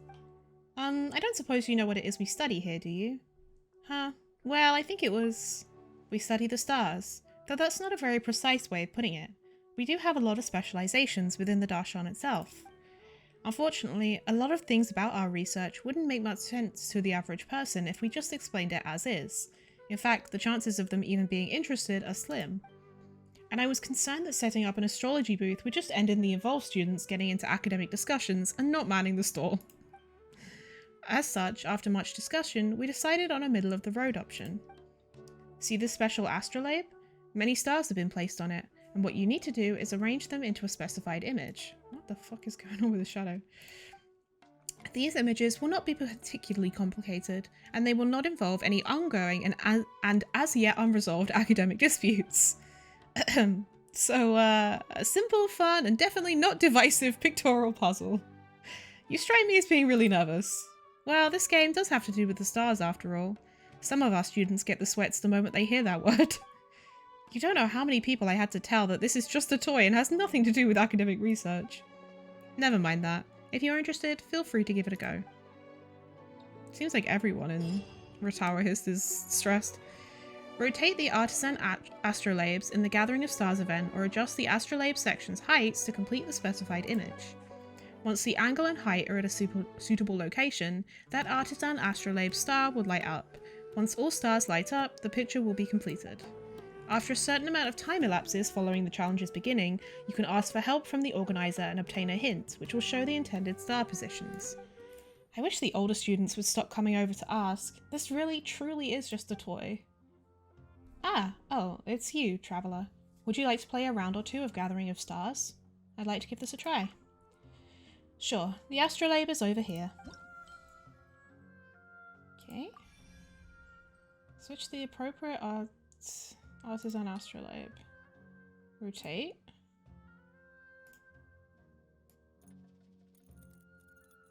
I don't suppose you know what it is we study here, do you? Huh? Well, I think it was... We study the stars. Though that's not a very precise way of putting it. We do have a lot of specializations within the darshan itself. Unfortunately, a lot of things about our research wouldn't make much sense to the average person if we just explained it as is. In fact, the chances of them even being interested are slim. And I was concerned that setting up an astrology booth would just end in the involved students getting into academic discussions and not manning the stall. As such, after much discussion, we decided on a middle-of-the-road option. See this special astrolabe? Many stars have been placed on it, and what you need to do is arrange them into a specified image. What the fuck is going on with the shadow? These images will not be particularly complicated, and they will not involve any ongoing and as yet unresolved academic disputes. So, a simple, fun, and definitely not divisive pictorial puzzle. You strike me as being really nervous. Well, this game does have to do with the stars after all. Some of our students get the sweats the moment they hear that word. You don't know how many people I had to tell that this is just a toy and has nothing to do with academic research. Never mind that. If you're interested, feel free to give it a go. Seems like everyone in Ratawa Hist is stressed. Rotate the artisan astrolabes in the Gathering of Stars event or adjust the astrolabe section's heights to complete the specified image. Once the angle and height are at a suitable location, that artisan astrolabe star will light up. Once all stars light up, the picture will be completed. After a certain amount of time elapses following the challenge's beginning, you can ask for help from the organizer and obtain a hint, which will show the intended star positions. I wish the older students would stop coming over to ask. This really, truly is just a toy. It's you, Traveller. Would you like to play a round or two of Gathering of Stars? I'd like to give this a try. Sure, the astrolabe is over here. Okay. Switch the appropriate artisan astrolabe. Rotate.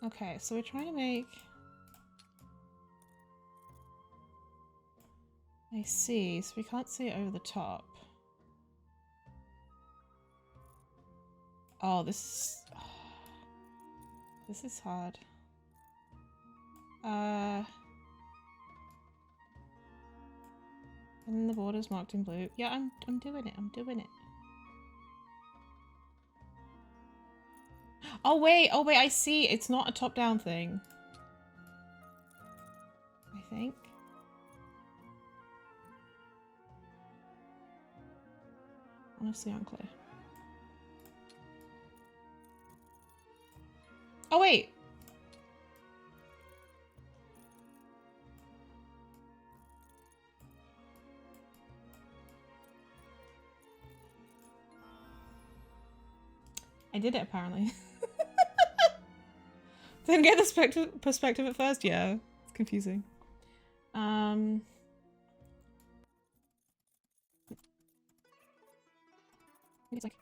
Okay, so we're trying to make... I see, so we can't see it over the top. Oh, this is hard. And then the border's marked in blue. Yeah, I'm doing it, I'm doing it. Oh wait, I see. It's not a top-down thing. I think. Honestly unclear. Oh wait! I did it apparently. Didn't get the perspective at first? Yeah, it's confusing. It's like,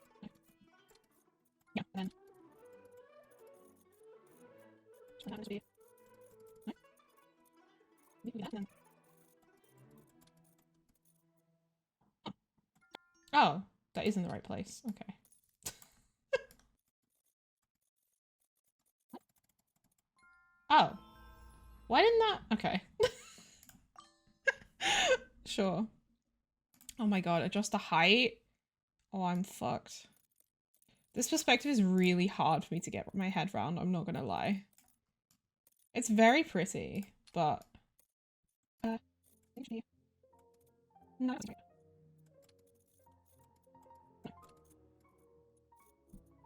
yeah, and then. That happens to be. No? You can do that then. Oh, that is in the right place. Okay. Oh. Why didn't that? Okay. Sure. Oh my god, adjust the height? Oh, I'm fucked. This perspective is really hard for me to get my head around, I'm not gonna lie. It's very pretty, but... No, that's okay. No.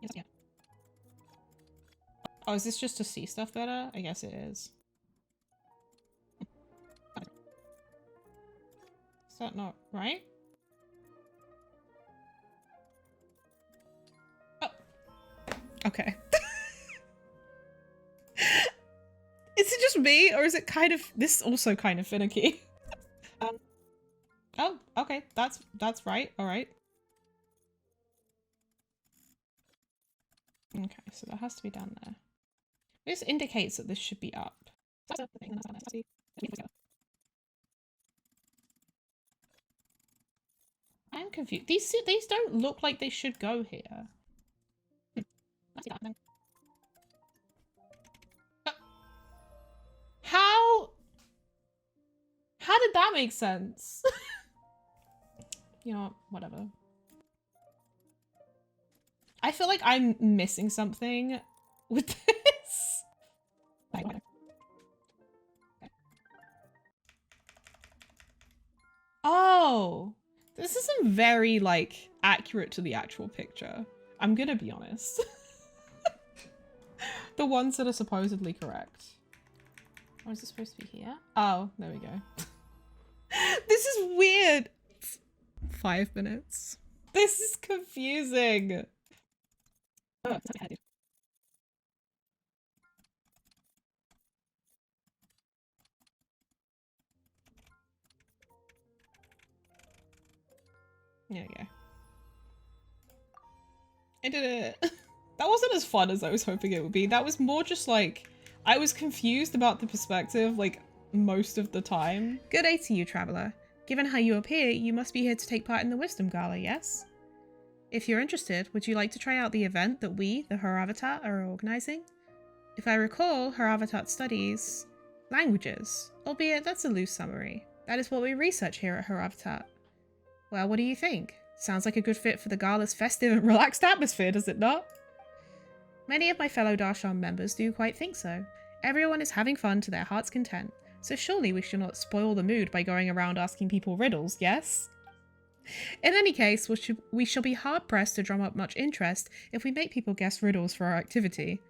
Yes, yeah. Oh, is this just to see stuff better? I guess it is. Is that not right? Oh. Okay. Is it just me, or is it kind of... This is also kind of finicky. Oh, okay. That's right. Alright. Okay, so that has to be down there. This indicates that this should be up. I'm confused. These don't look like they should go here. How did that make sense? You know what? Whatever. I feel like I'm missing something with this. Okay. Oh, this isn't very, like, accurate to the actual picture. I'm gonna be honest. The ones that are supposedly correct. Oh, is it supposed to be here? Oh, there we go. This is weird. 5 minutes. This is confusing. Oh, there we go. I did it. That wasn't as fun as I was hoping it would be. That was more just like, I was confused about the perspective, like, most of the time. Good day to you, traveler. Given how you appear, you must be here to take part in the Wisdom Gala, yes? If you're interested, would you like to try out the event that we, the Haravatat, are organising? If I recall, Haravatat studies languages, albeit that's a loose summary. That is what we research here at Haravatat. Well, what do you think? Sounds like a good fit for the gala's festive and relaxed atmosphere, does it not? Many of my fellow Darshan members do quite think so. Everyone is having fun to their heart's content, so surely we shall not spoil the mood by going around asking people riddles, yes? In any case, we shall be hard-pressed to drum up much interest if we make people guess riddles for our activity.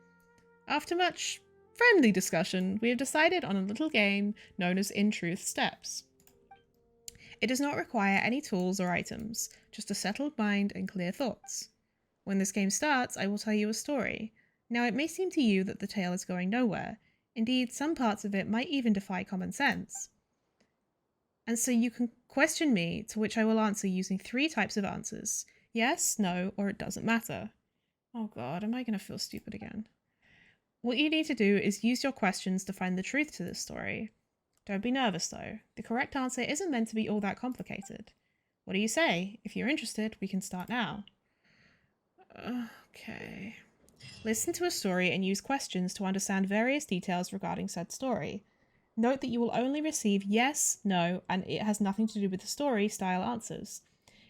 After much friendly discussion, we have decided on a little game known as In Truth Steps. It does not require any tools or items, just a settled mind and clear thoughts. When this game starts, I will tell you a story. Now, it may seem to you that the tale is going nowhere. Indeed, some parts of it might even defy common sense. And so you can question me, to which I will answer using 3 types of answers. Yes, no, or it doesn't matter. Oh god, am I going to feel stupid again? What you need to do is use your questions to find the truth to this story. Don't be nervous though. The correct answer isn't meant to be all that complicated. What do you say? If you're interested, we can start now. Okay. Listen to a story and use questions to understand various details regarding said story. Note that you will only receive yes, no, and it has nothing to do with the story style answers.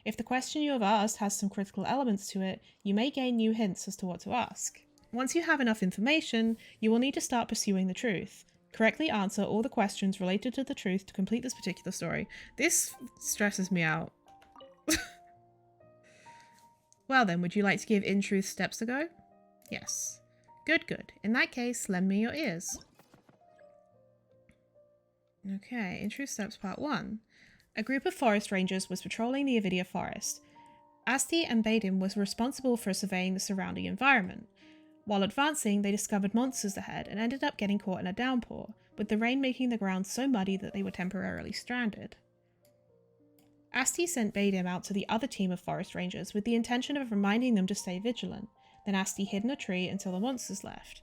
If the question you have asked has some critical elements to it, you may gain new hints as to what to ask. Once you have enough information, you will need to start pursuing the truth. Correctly answer all the questions related to the truth to complete this particular story. This stresses me out. Well then, would you like to give In Truth Steps a go? Yes. Good, good. In that case, lend me your ears. Okay, In Truth Steps Part 1. A group of forest rangers was patrolling the Avidia forest. Asti and Badim was responsible for surveying the surrounding environment. While advancing, they discovered monsters ahead and ended up getting caught in a downpour, with the rain making the ground so muddy that they were temporarily stranded. Asti sent Badim out to the other team of forest rangers with the intention of reminding them to stay vigilant. Then Asti hid in a tree until the monsters left.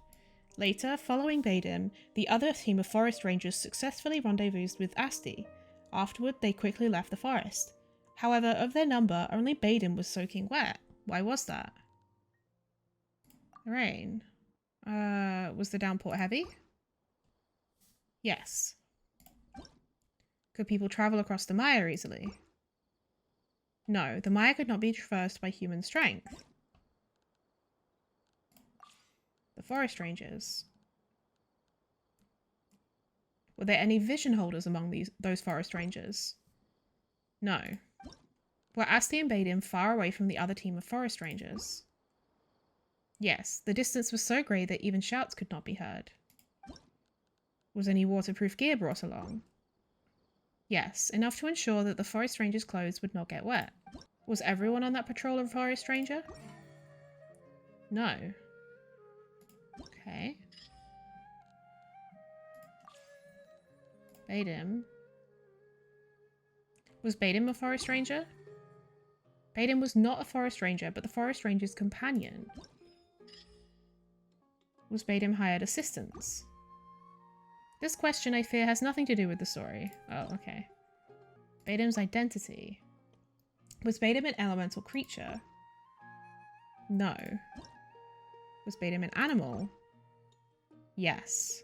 Later, following Badim, the other team of forest rangers successfully rendezvoused with Asti. Afterward, they quickly left the forest. However, of their number, only Badim was soaking wet. Why was that? Rain. Was the downpour heavy? Yes. Could people travel across the mire easily? No, the mire could not be traversed by human strength. The forest rangers. Were there any vision holders among those forest rangers? No. Were Asti and Badim far away from the other team of forest rangers? Yes, the distance was so great that even shouts could not be heard. Was any waterproof gear brought along? Yes, enough to ensure that the forest ranger's clothes would not get wet. Was everyone on that patrol a forest ranger? No. Okay. Badim. Was Badim a forest ranger? Badim was not a forest ranger, but the forest ranger's companion. Was Badim hired assistance? This question, I fear, has nothing to do with the story. Oh, okay. Badim's identity. Was Badim an elemental creature? No. Was Badim an animal? Yes.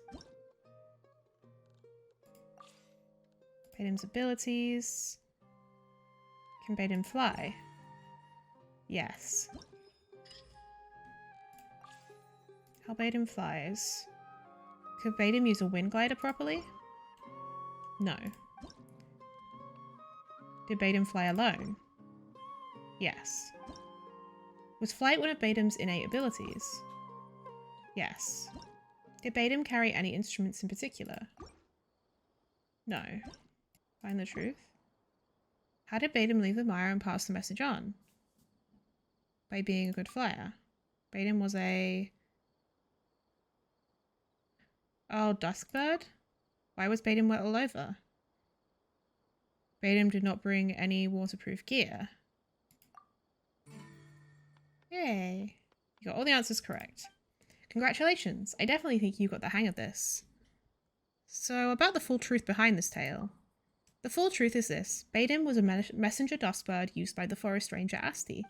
Badim's abilities. Can Baden fly? Yes. How Baden flies. Could Baden use a wind glider properly? No. Did Baden fly alone? Yes. Was flight one of Baden's innate abilities? Yes. Did Baden carry any instruments in particular? No. Find the truth. How did Baden leave the mire and pass the message on? By being a good flyer. Baden was a... Oh, Duskbird? Why was Baden wet all over? Baden did not bring any waterproof gear. Yay. You got all the answers correct. Congratulations. I definitely think you got the hang of this. So, about the full truth behind this tale. The full truth is this. Baden was a messenger dustbird used by the forest ranger Asti.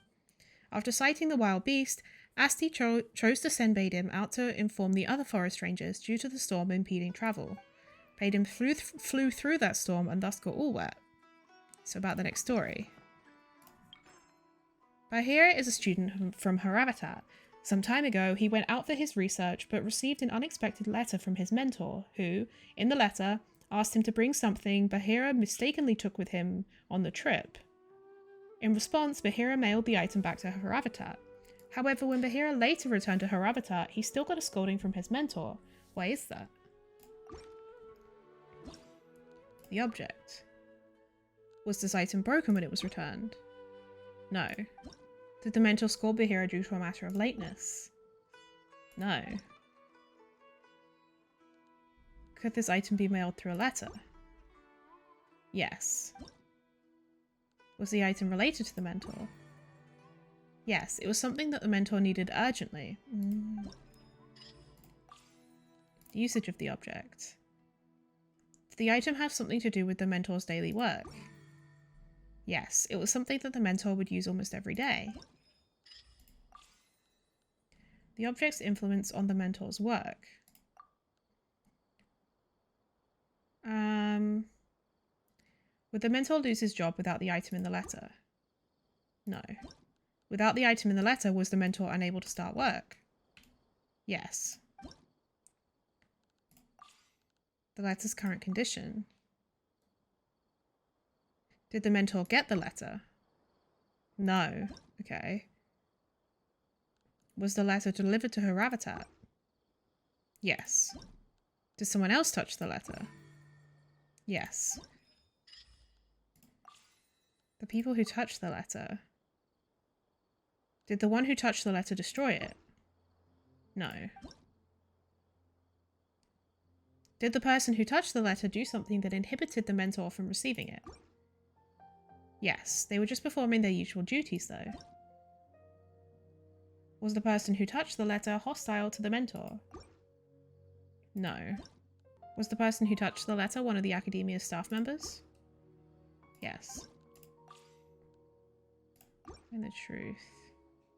After sighting the wild beast, Asti chose to send Baden out to inform the other forest rangers due to the storm impeding travel. Baden flew through that storm and thus got all wet. So about the next story. Bahira is a student from Haravatat. Some time ago, he went out for his research but received an unexpected letter from his mentor, who, in the letter, asked him to bring something Bahira mistakenly took with him on the trip. In response, Bahira mailed the item back to Haravatat. However, when Bahira later returned to Haravatat, he still got a scolding from his mentor. Why is that? The object. Was this item broken when it was returned? No. Did the mentor scold Bahira due to a matter of lateness? No. Could this item be mailed through a letter? Yes. Was the item related to the mentor? Yes, it was something that the mentor needed urgently. The usage of the object. Did the item have something to do with the mentor's daily work? Yes, it was something that the mentor would use almost every day. The object's influence on the mentor's work. Would the mentor lose his job without the item in the letter? No. Without the item in the letter, was the mentor unable to start work? Yes. The letter's current condition. Did the mentor get the letter? No. Okay. Was the letter delivered to Haravatat? Yes. Did someone else touch the letter? Yes. The people who touched the letter. Did the one who touched the letter destroy it? No. Did the person who touched the letter do something that inhibited the mentor from receiving it? Yes, they were just performing their usual duties though. Was the person who touched the letter hostile to the mentor? No. Was the person who touched the letter one of the academia's staff members? Yes. And the truth.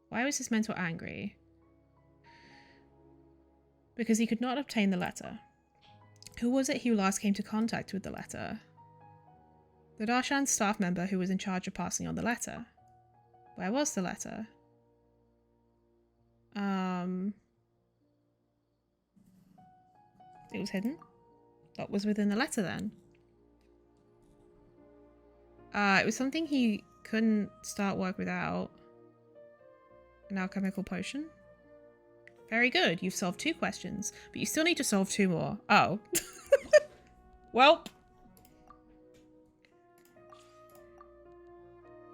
Why was his mentor angry? Because he could not obtain the letter. Who was it who last came to contact with the letter? The Darshan staff member who was in charge of passing on the letter. Where was the letter? It was hidden? What was within the letter then? It was something he couldn't start work without. An alchemical potion? Very good, you've solved 2 questions, but you still need to solve 2 more. Oh. Welp.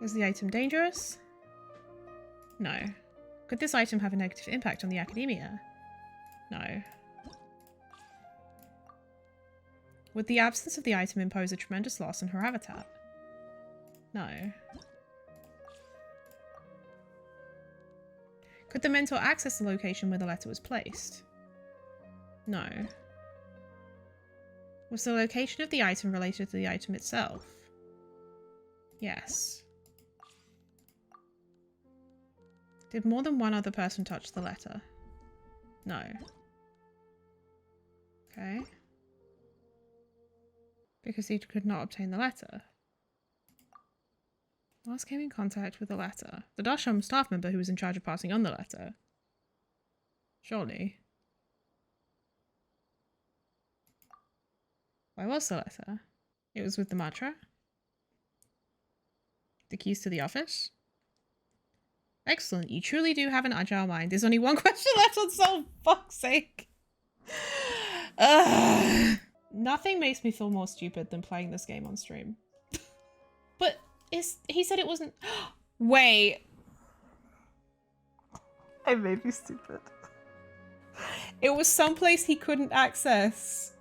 Was the item dangerous? No. Could this item have a negative impact on the academia? No. Would the absence of the item impose a tremendous loss on her habitat? No. Could the mentor access the location where the letter was placed? No. Was the location of the item related to the item itself? Yes. Did more than one other person touch the letter? No. Okay. Because he could not obtain the letter. Last came in contact with the letter. The Darshan staff member who was in charge of passing on the letter. Surely. Why was the letter? It was with the mantra? The keys to the office? Excellent. You truly do have an agile mind. There's only one question left on Soul. Fuck's sake. Ugh. Nothing makes me feel more stupid than playing this game on stream. But he said it wasn't. Wait. I may be stupid. It was someplace he couldn't access.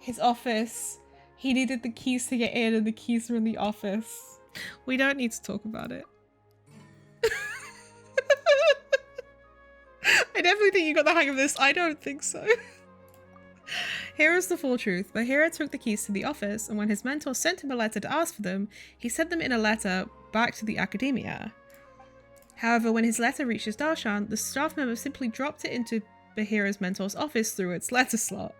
His office. He needed the keys to get in, and the keys were in the office. We don't need to talk about it. I definitely think you got the hang of this. I don't think so. Here is the full truth. Bahira took the keys to the office, and when his mentor sent him a letter to ask for them, he sent them in a letter back to the academia. However, when his letter reached his Darshan, the staff member simply dropped it into Bahira's mentor's office through its letter slot.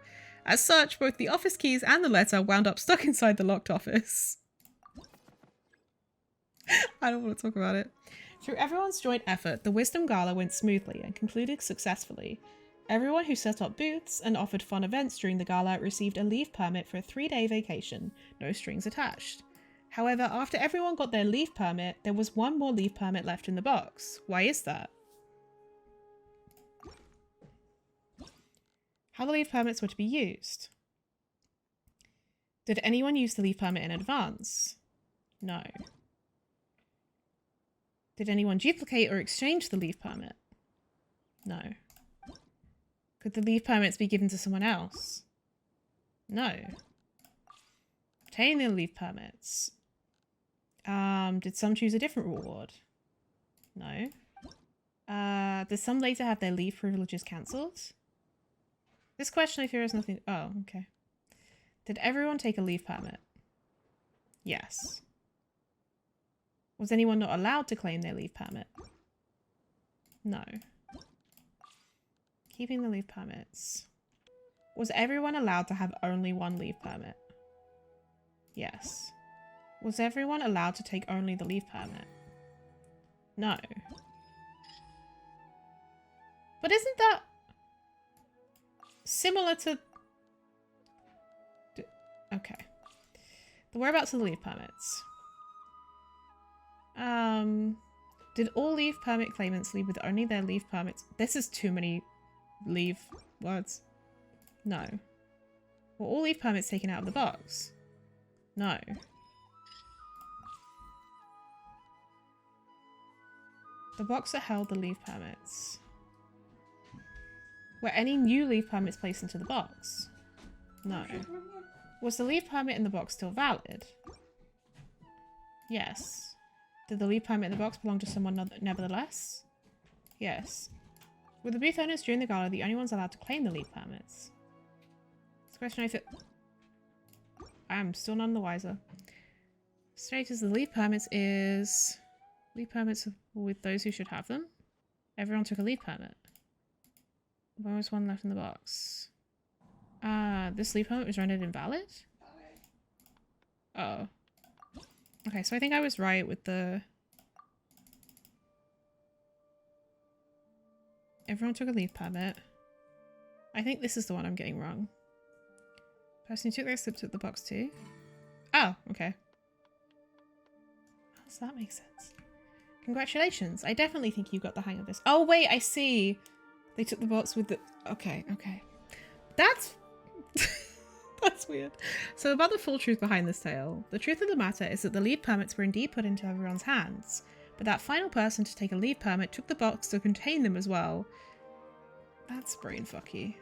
As such, both the office keys and the letter wound up stuck inside the locked office. I don't want to talk about it. Through everyone's joint effort, the Wisdom Gala went smoothly and concluded successfully. Everyone who set up booths and offered fun events during the gala received a leave permit for a 3-day vacation, no strings attached. However, after everyone got their leave permit, there was one more leave permit left in the box. Why is that? How the leave permits were to be used. Did anyone use the leave permit in advance? No. Did anyone duplicate or exchange the leave permit? No. Could the leave permits be given to someone else? No. Obtaining the leave permits. Did some choose a different reward? No. Did some later have their leave privileges cancelled? This question I fear has nothing. Oh, okay. Did everyone take a leave permit? Yes. Was anyone not allowed to claim their leave permit? No. Keeping the leave permits. Was everyone allowed to have only one leave permit? Yes. Was everyone allowed to take only the leave permit? No. But isn't that similar to... Okay. The whereabouts of the leave permits. Did all leave permit claimants leave with only their leave permits? This is too many leave words. No. Were all leave permits taken out of the box? No. The box that held the leave permits. Were any new leave permits placed into the box? No. Was the leave permit in the box still valid? Yes. Did the leave permit in the box belong to someone nevertheless? Yes. Were the booth owners during the gala the only ones allowed to claim the leave permits? It's a question I feel... I am still none the wiser. Status of the leave permits is... Leave permits with those who should have them. Everyone took a leave permit. There was one left in the box. This leave permit was rendered invalid? Oh. Okay, so I think I was right with the... Everyone took a leave permit. I think this is the one I'm getting wrong. Person who took their slip took the box too. Oh, okay. How does that make sense? Congratulations. I definitely think you got the hang of this. Oh, wait, I see. They took the box with the... Okay, okay. That's... That's weird. So about the full truth behind this tale. The truth of the matter is that the leave permits were indeed put into everyone's hands. But that final person to take a leave permit took the box to contain them as well. That's brainfucky.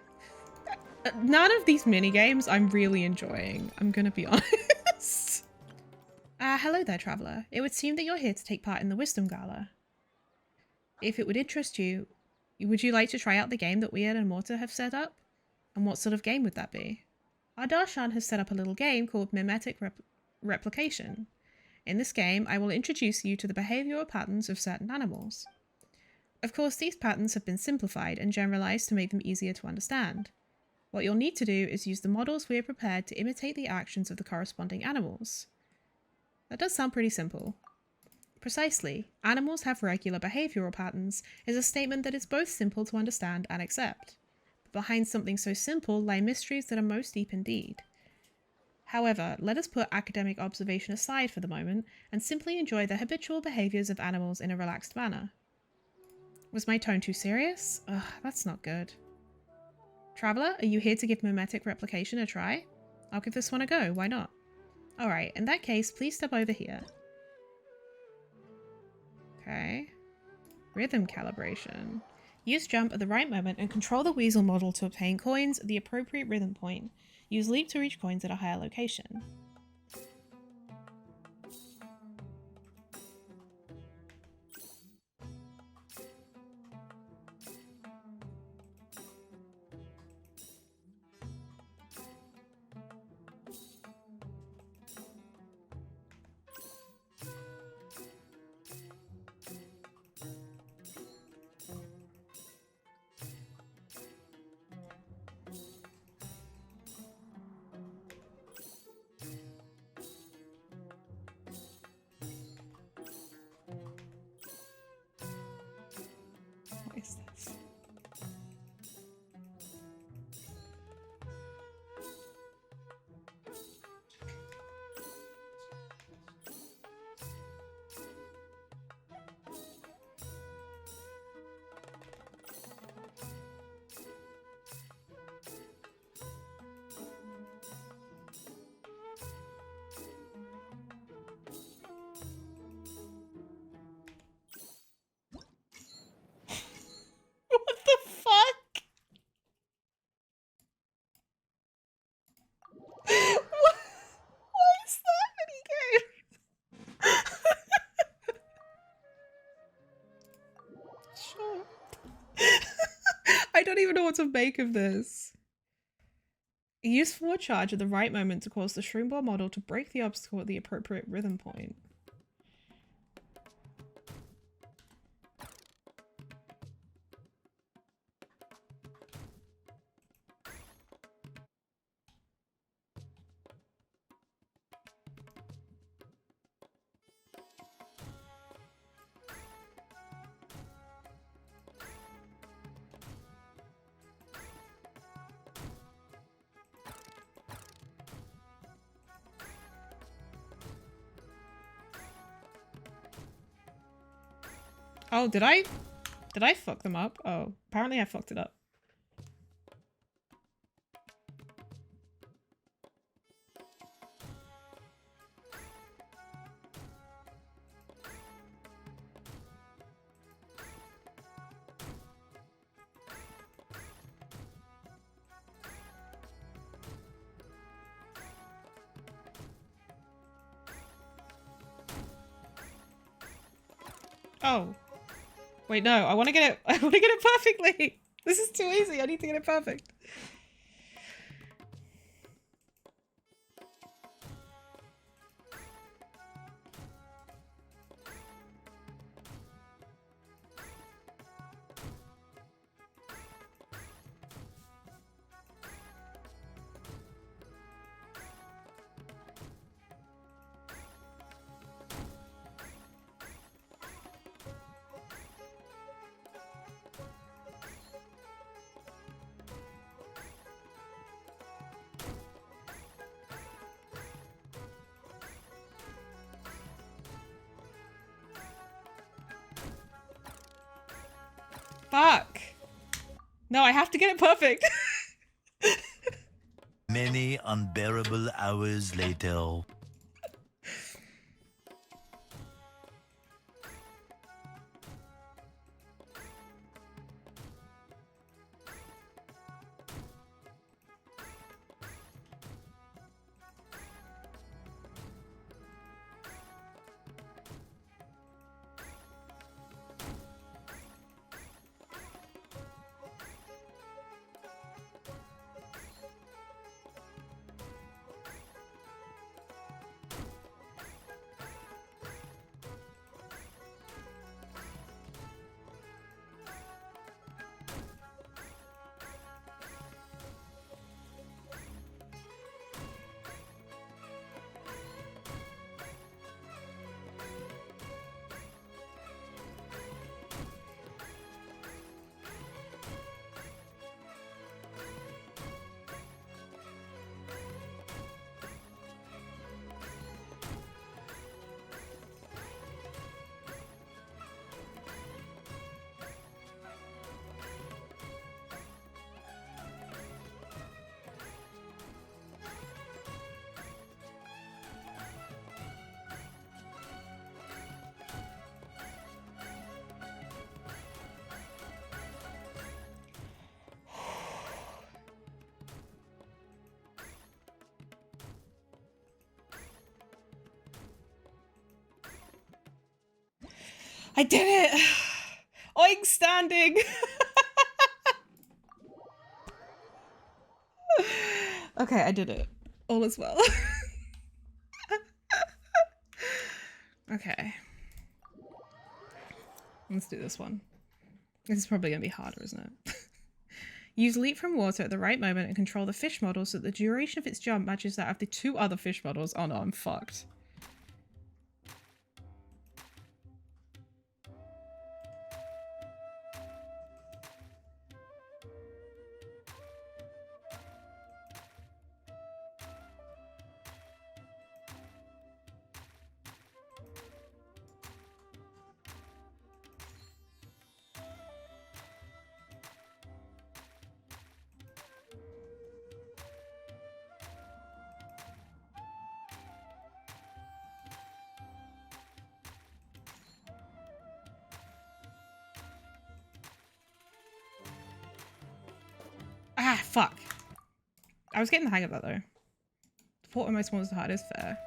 None of these minigames I'm really enjoying. I'm gonna be honest. Hello there, traveller. It would seem that you're here to take part in the Wisdom Gala. If it would interest you, would you like to try out the game that we and Morta have set up? And what sort of game would that be? Our Darshan has set up a little game called Mimetic Replication. In this game, I will introduce you to the behavioural patterns of certain animals. Of course, these patterns have been simplified and generalised to make them easier to understand. What you'll need to do is use the models we have prepared to imitate the actions of the corresponding animals. That does sound pretty simple. Precisely, animals have regular behavioral patterns is a statement that is both simple to understand and accept. But behind something so simple lie mysteries that are most deep indeed. However, let us put academic observation aside for the moment and simply enjoy the habitual behaviors of animals in a relaxed manner. Was my tone too serious? Ugh, that's not good. Traveller, are you here to give mimetic replication a try? I'll give this one a go, why not? Alright, in that case, please step over here. Okay. Rhythm calibration. Use jump at the right moment and control the weasel model to obtain coins at the appropriate rhythm point. Use leap to reach coins at a higher location. What is this? What the fuck? What is that minigame? Sure. I don't even know what to make of this. Use forward charge at the right moment to cause the shroom ball model to break the obstacle at the appropriate rhythm point. Oh, did I fuck them up? Oh, apparently I fucked it up. Oh. Wait, no, I want to get it perfectly. This is too easy. I need to get it perfect. Fuck. No, I have to get it perfect. Many unbearable hours later. I did it! Oink standing! Okay, I did it. All is well. Okay. Let's do this one. This is probably going to be harder, isn't it? Use leap from water at the right moment and control the fish model so that the duration of its jump matches that of the 2 other fish models. Oh no, I'm fucked. Ah, fuck. I was getting the hang of that though. The port almost was the hardest, fair.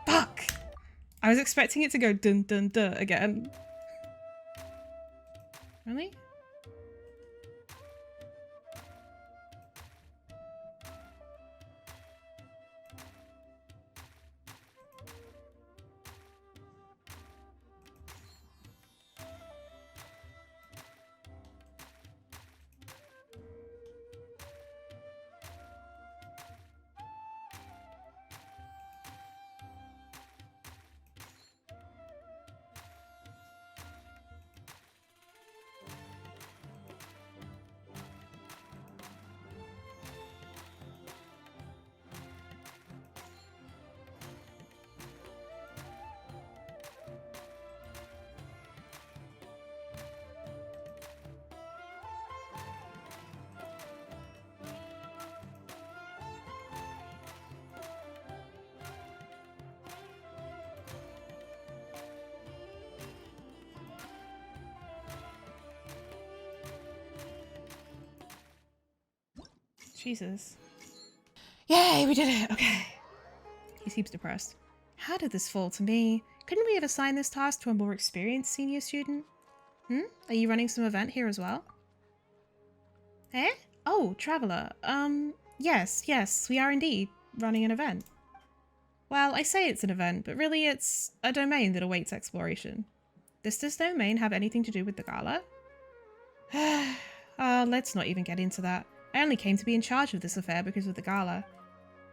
Fuck! I was expecting it to go dun dun dun again. Really? Jesus. Yay, we did it! Okay. He seems depressed. How did this fall to me? Couldn't we have assigned this task to a more experienced senior student? Are you running some event here as well? Eh? Oh, Traveler. Yes, we are indeed running an event. Well, I say it's an event, but really it's a domain that awaits exploration. Does this domain have anything to do with the gala? Let's not even get into that. I only came to be in charge of this affair because of the gala.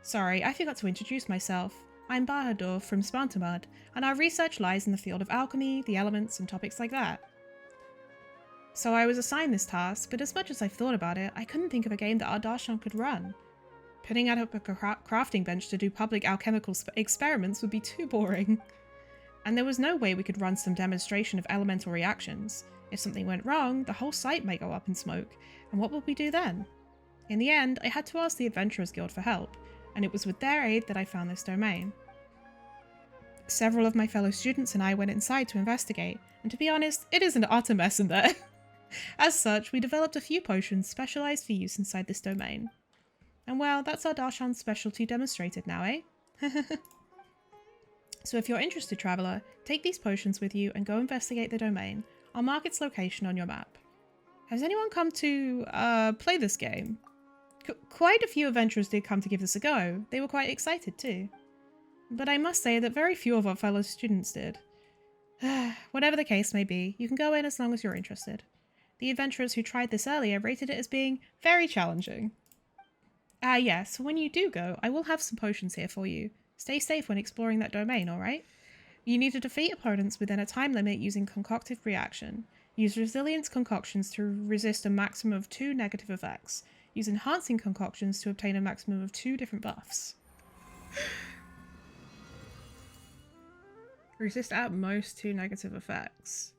Sorry, I forgot to introduce myself. I'm Bahadur from Spantamud, and our research lies in the field of alchemy, the elements, and topics like that. So I was assigned this task, but as much as I've thought about it, I couldn't think of a game that our Darshan could run. Putting out up a crafting bench to do public alchemical experiments would be too boring. And there was no way we could run some demonstration of elemental reactions. If something went wrong, the whole site may go up in smoke, and what would we do then? In the end, I had to ask the Adventurers Guild for help, and it was with their aid that I found this domain. Several of my fellow students and I went inside to investigate, and to be honest, it is an utter mess in there. As such, we developed a few potions specialized for use inside this domain. And well, that's our Darshan's specialty demonstrated now, eh? So if you're interested, Traveler, take these potions with you and go investigate the domain. I'll mark its location on your map. Has anyone come to, play this game? Quite a few adventurers did come to give this a go. They were quite excited too. But I must say that very few of our fellow students did. Whatever the case may be, you can go in as long as you're interested. The adventurers who tried this earlier rated it as being very challenging. Yes, when you do go, I will have some potions here for you. Stay safe when exploring that domain, alright? You need to defeat opponents within a time limit using concocted reaction. Use resilience concoctions to resist a maximum of 2 negative effects. Use enhancing concoctions to obtain a maximum of 2 different buffs. Resist at most 2 negative effects.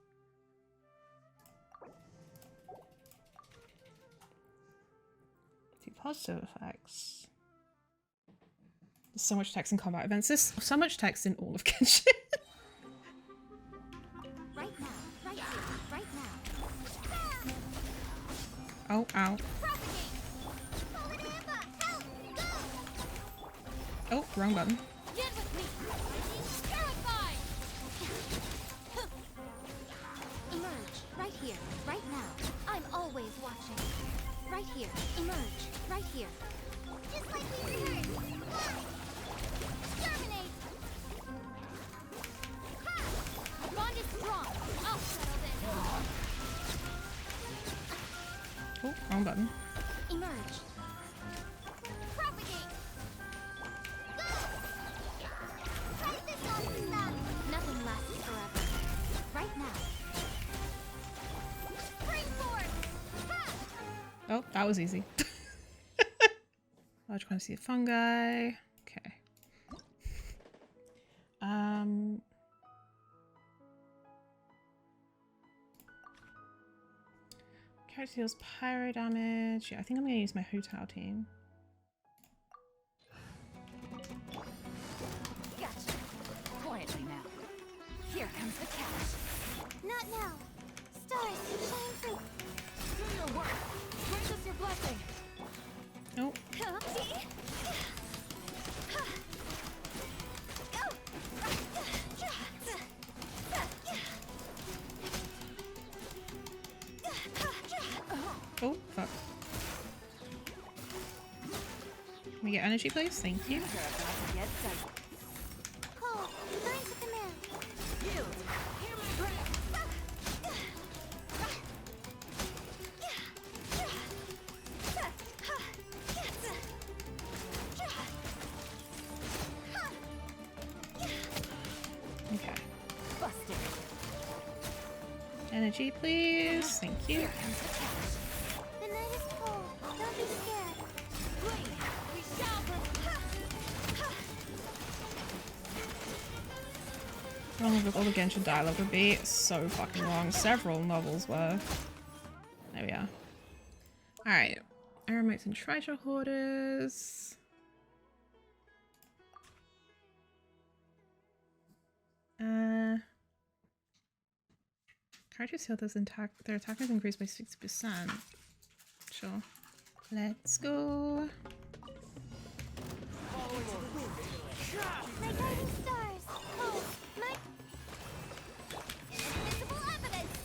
Positive effects. There's so much text in combat events. There's so much text in all of Genshin. Right now, right here, right now. Oh, ow. Oh, wrong button. Get with me. Terrified. Emerge right here, right now. I'm always watching. Right here, emerge. Right here. Just like we heard. Fly! Exterminate! Ha! The bond is strong. I'll settle this. Oh, wrong button. Emerge. Propagate! Go! Fight this off the sun! Nothing lasts forever. Right now. Spring forth! Ha! Oh, that was easy. Large quantity of fungi. Okay. Character deals pyro damage. Yeah, I think I'm gonna use my hotel team. Gotcha. Quietly now. Here comes the cash. Not now. Stars, shine through. Do your work. Grant us your blessing. Oh. Oh, fuck. Can we get energy, please? Thank you. Cole, learn to command. Yield. Hear my breath. Okay. Busted. Energy, please. Thank you. The night is cold. Don't be scared. We shall Long with all the Genshin dialogue would be. It's so fucking long. Several novels worth. There we are. Alright. Aromates and treasure hoarders. Characters heal their attack is increased by 60%. Sure. Let's go. My guiding stars. Cole, my invisible evidence.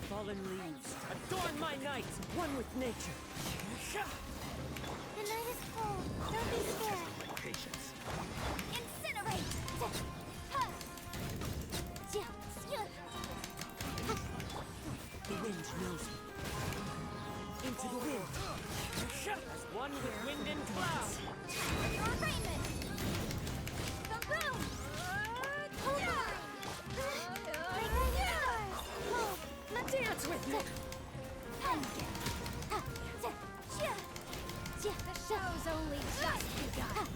Fallen leaves, adorn my night, one with nature. The night is cold. Don't be scared. Patience. Incinerate. The wind knows me. Into the wind. As one with wind and cloud. Your arraignment. The boom. Hold on. My guiding stars. Cole, Let's dance with me. The show's only just begun.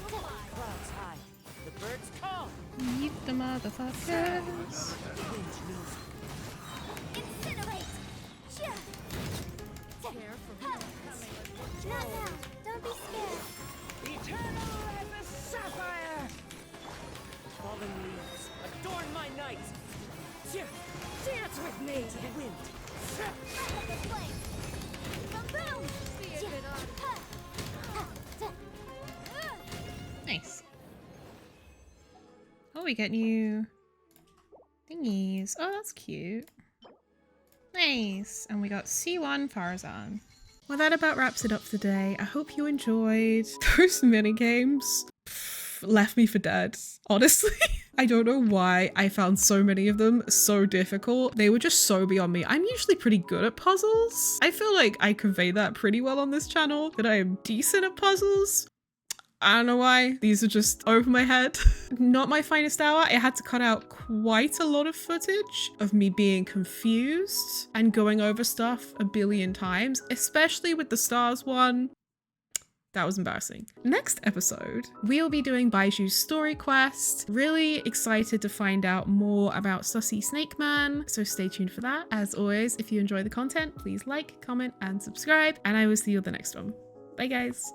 Clouds high. The birds call. Meet the motherfuckers. The wind knows me. Incinerate. Not now. Don't be scared. Eternal as a sapphire. Fallen leaves, adorn my night. Dance with me. To the wind. The flame. Boom. Nice. Oh, we get new thingies. Oh, that's cute. Nice. And we got C1 Farazan. Well, that about wraps it up for today. I hope you enjoyed. Those minigames left me for dead, honestly. I don't know why I found so many of them so difficult. They were just so beyond me. I'm usually pretty good at puzzles. I feel like I convey that pretty well on this channel, that I am decent at puzzles. I don't know why. These are just over my head. Not my finest hour. I had to cut out quite a lot of footage of me being confused and going over stuff a billion times, especially with the stars one. That was embarrassing. Next episode, we'll be doing Baiju's story quest. Really excited to find out more about Sussy Snake Man, so stay tuned for that. As always, if you enjoy the content, please like, comment, and subscribe, and I will see you at the next one. Bye guys.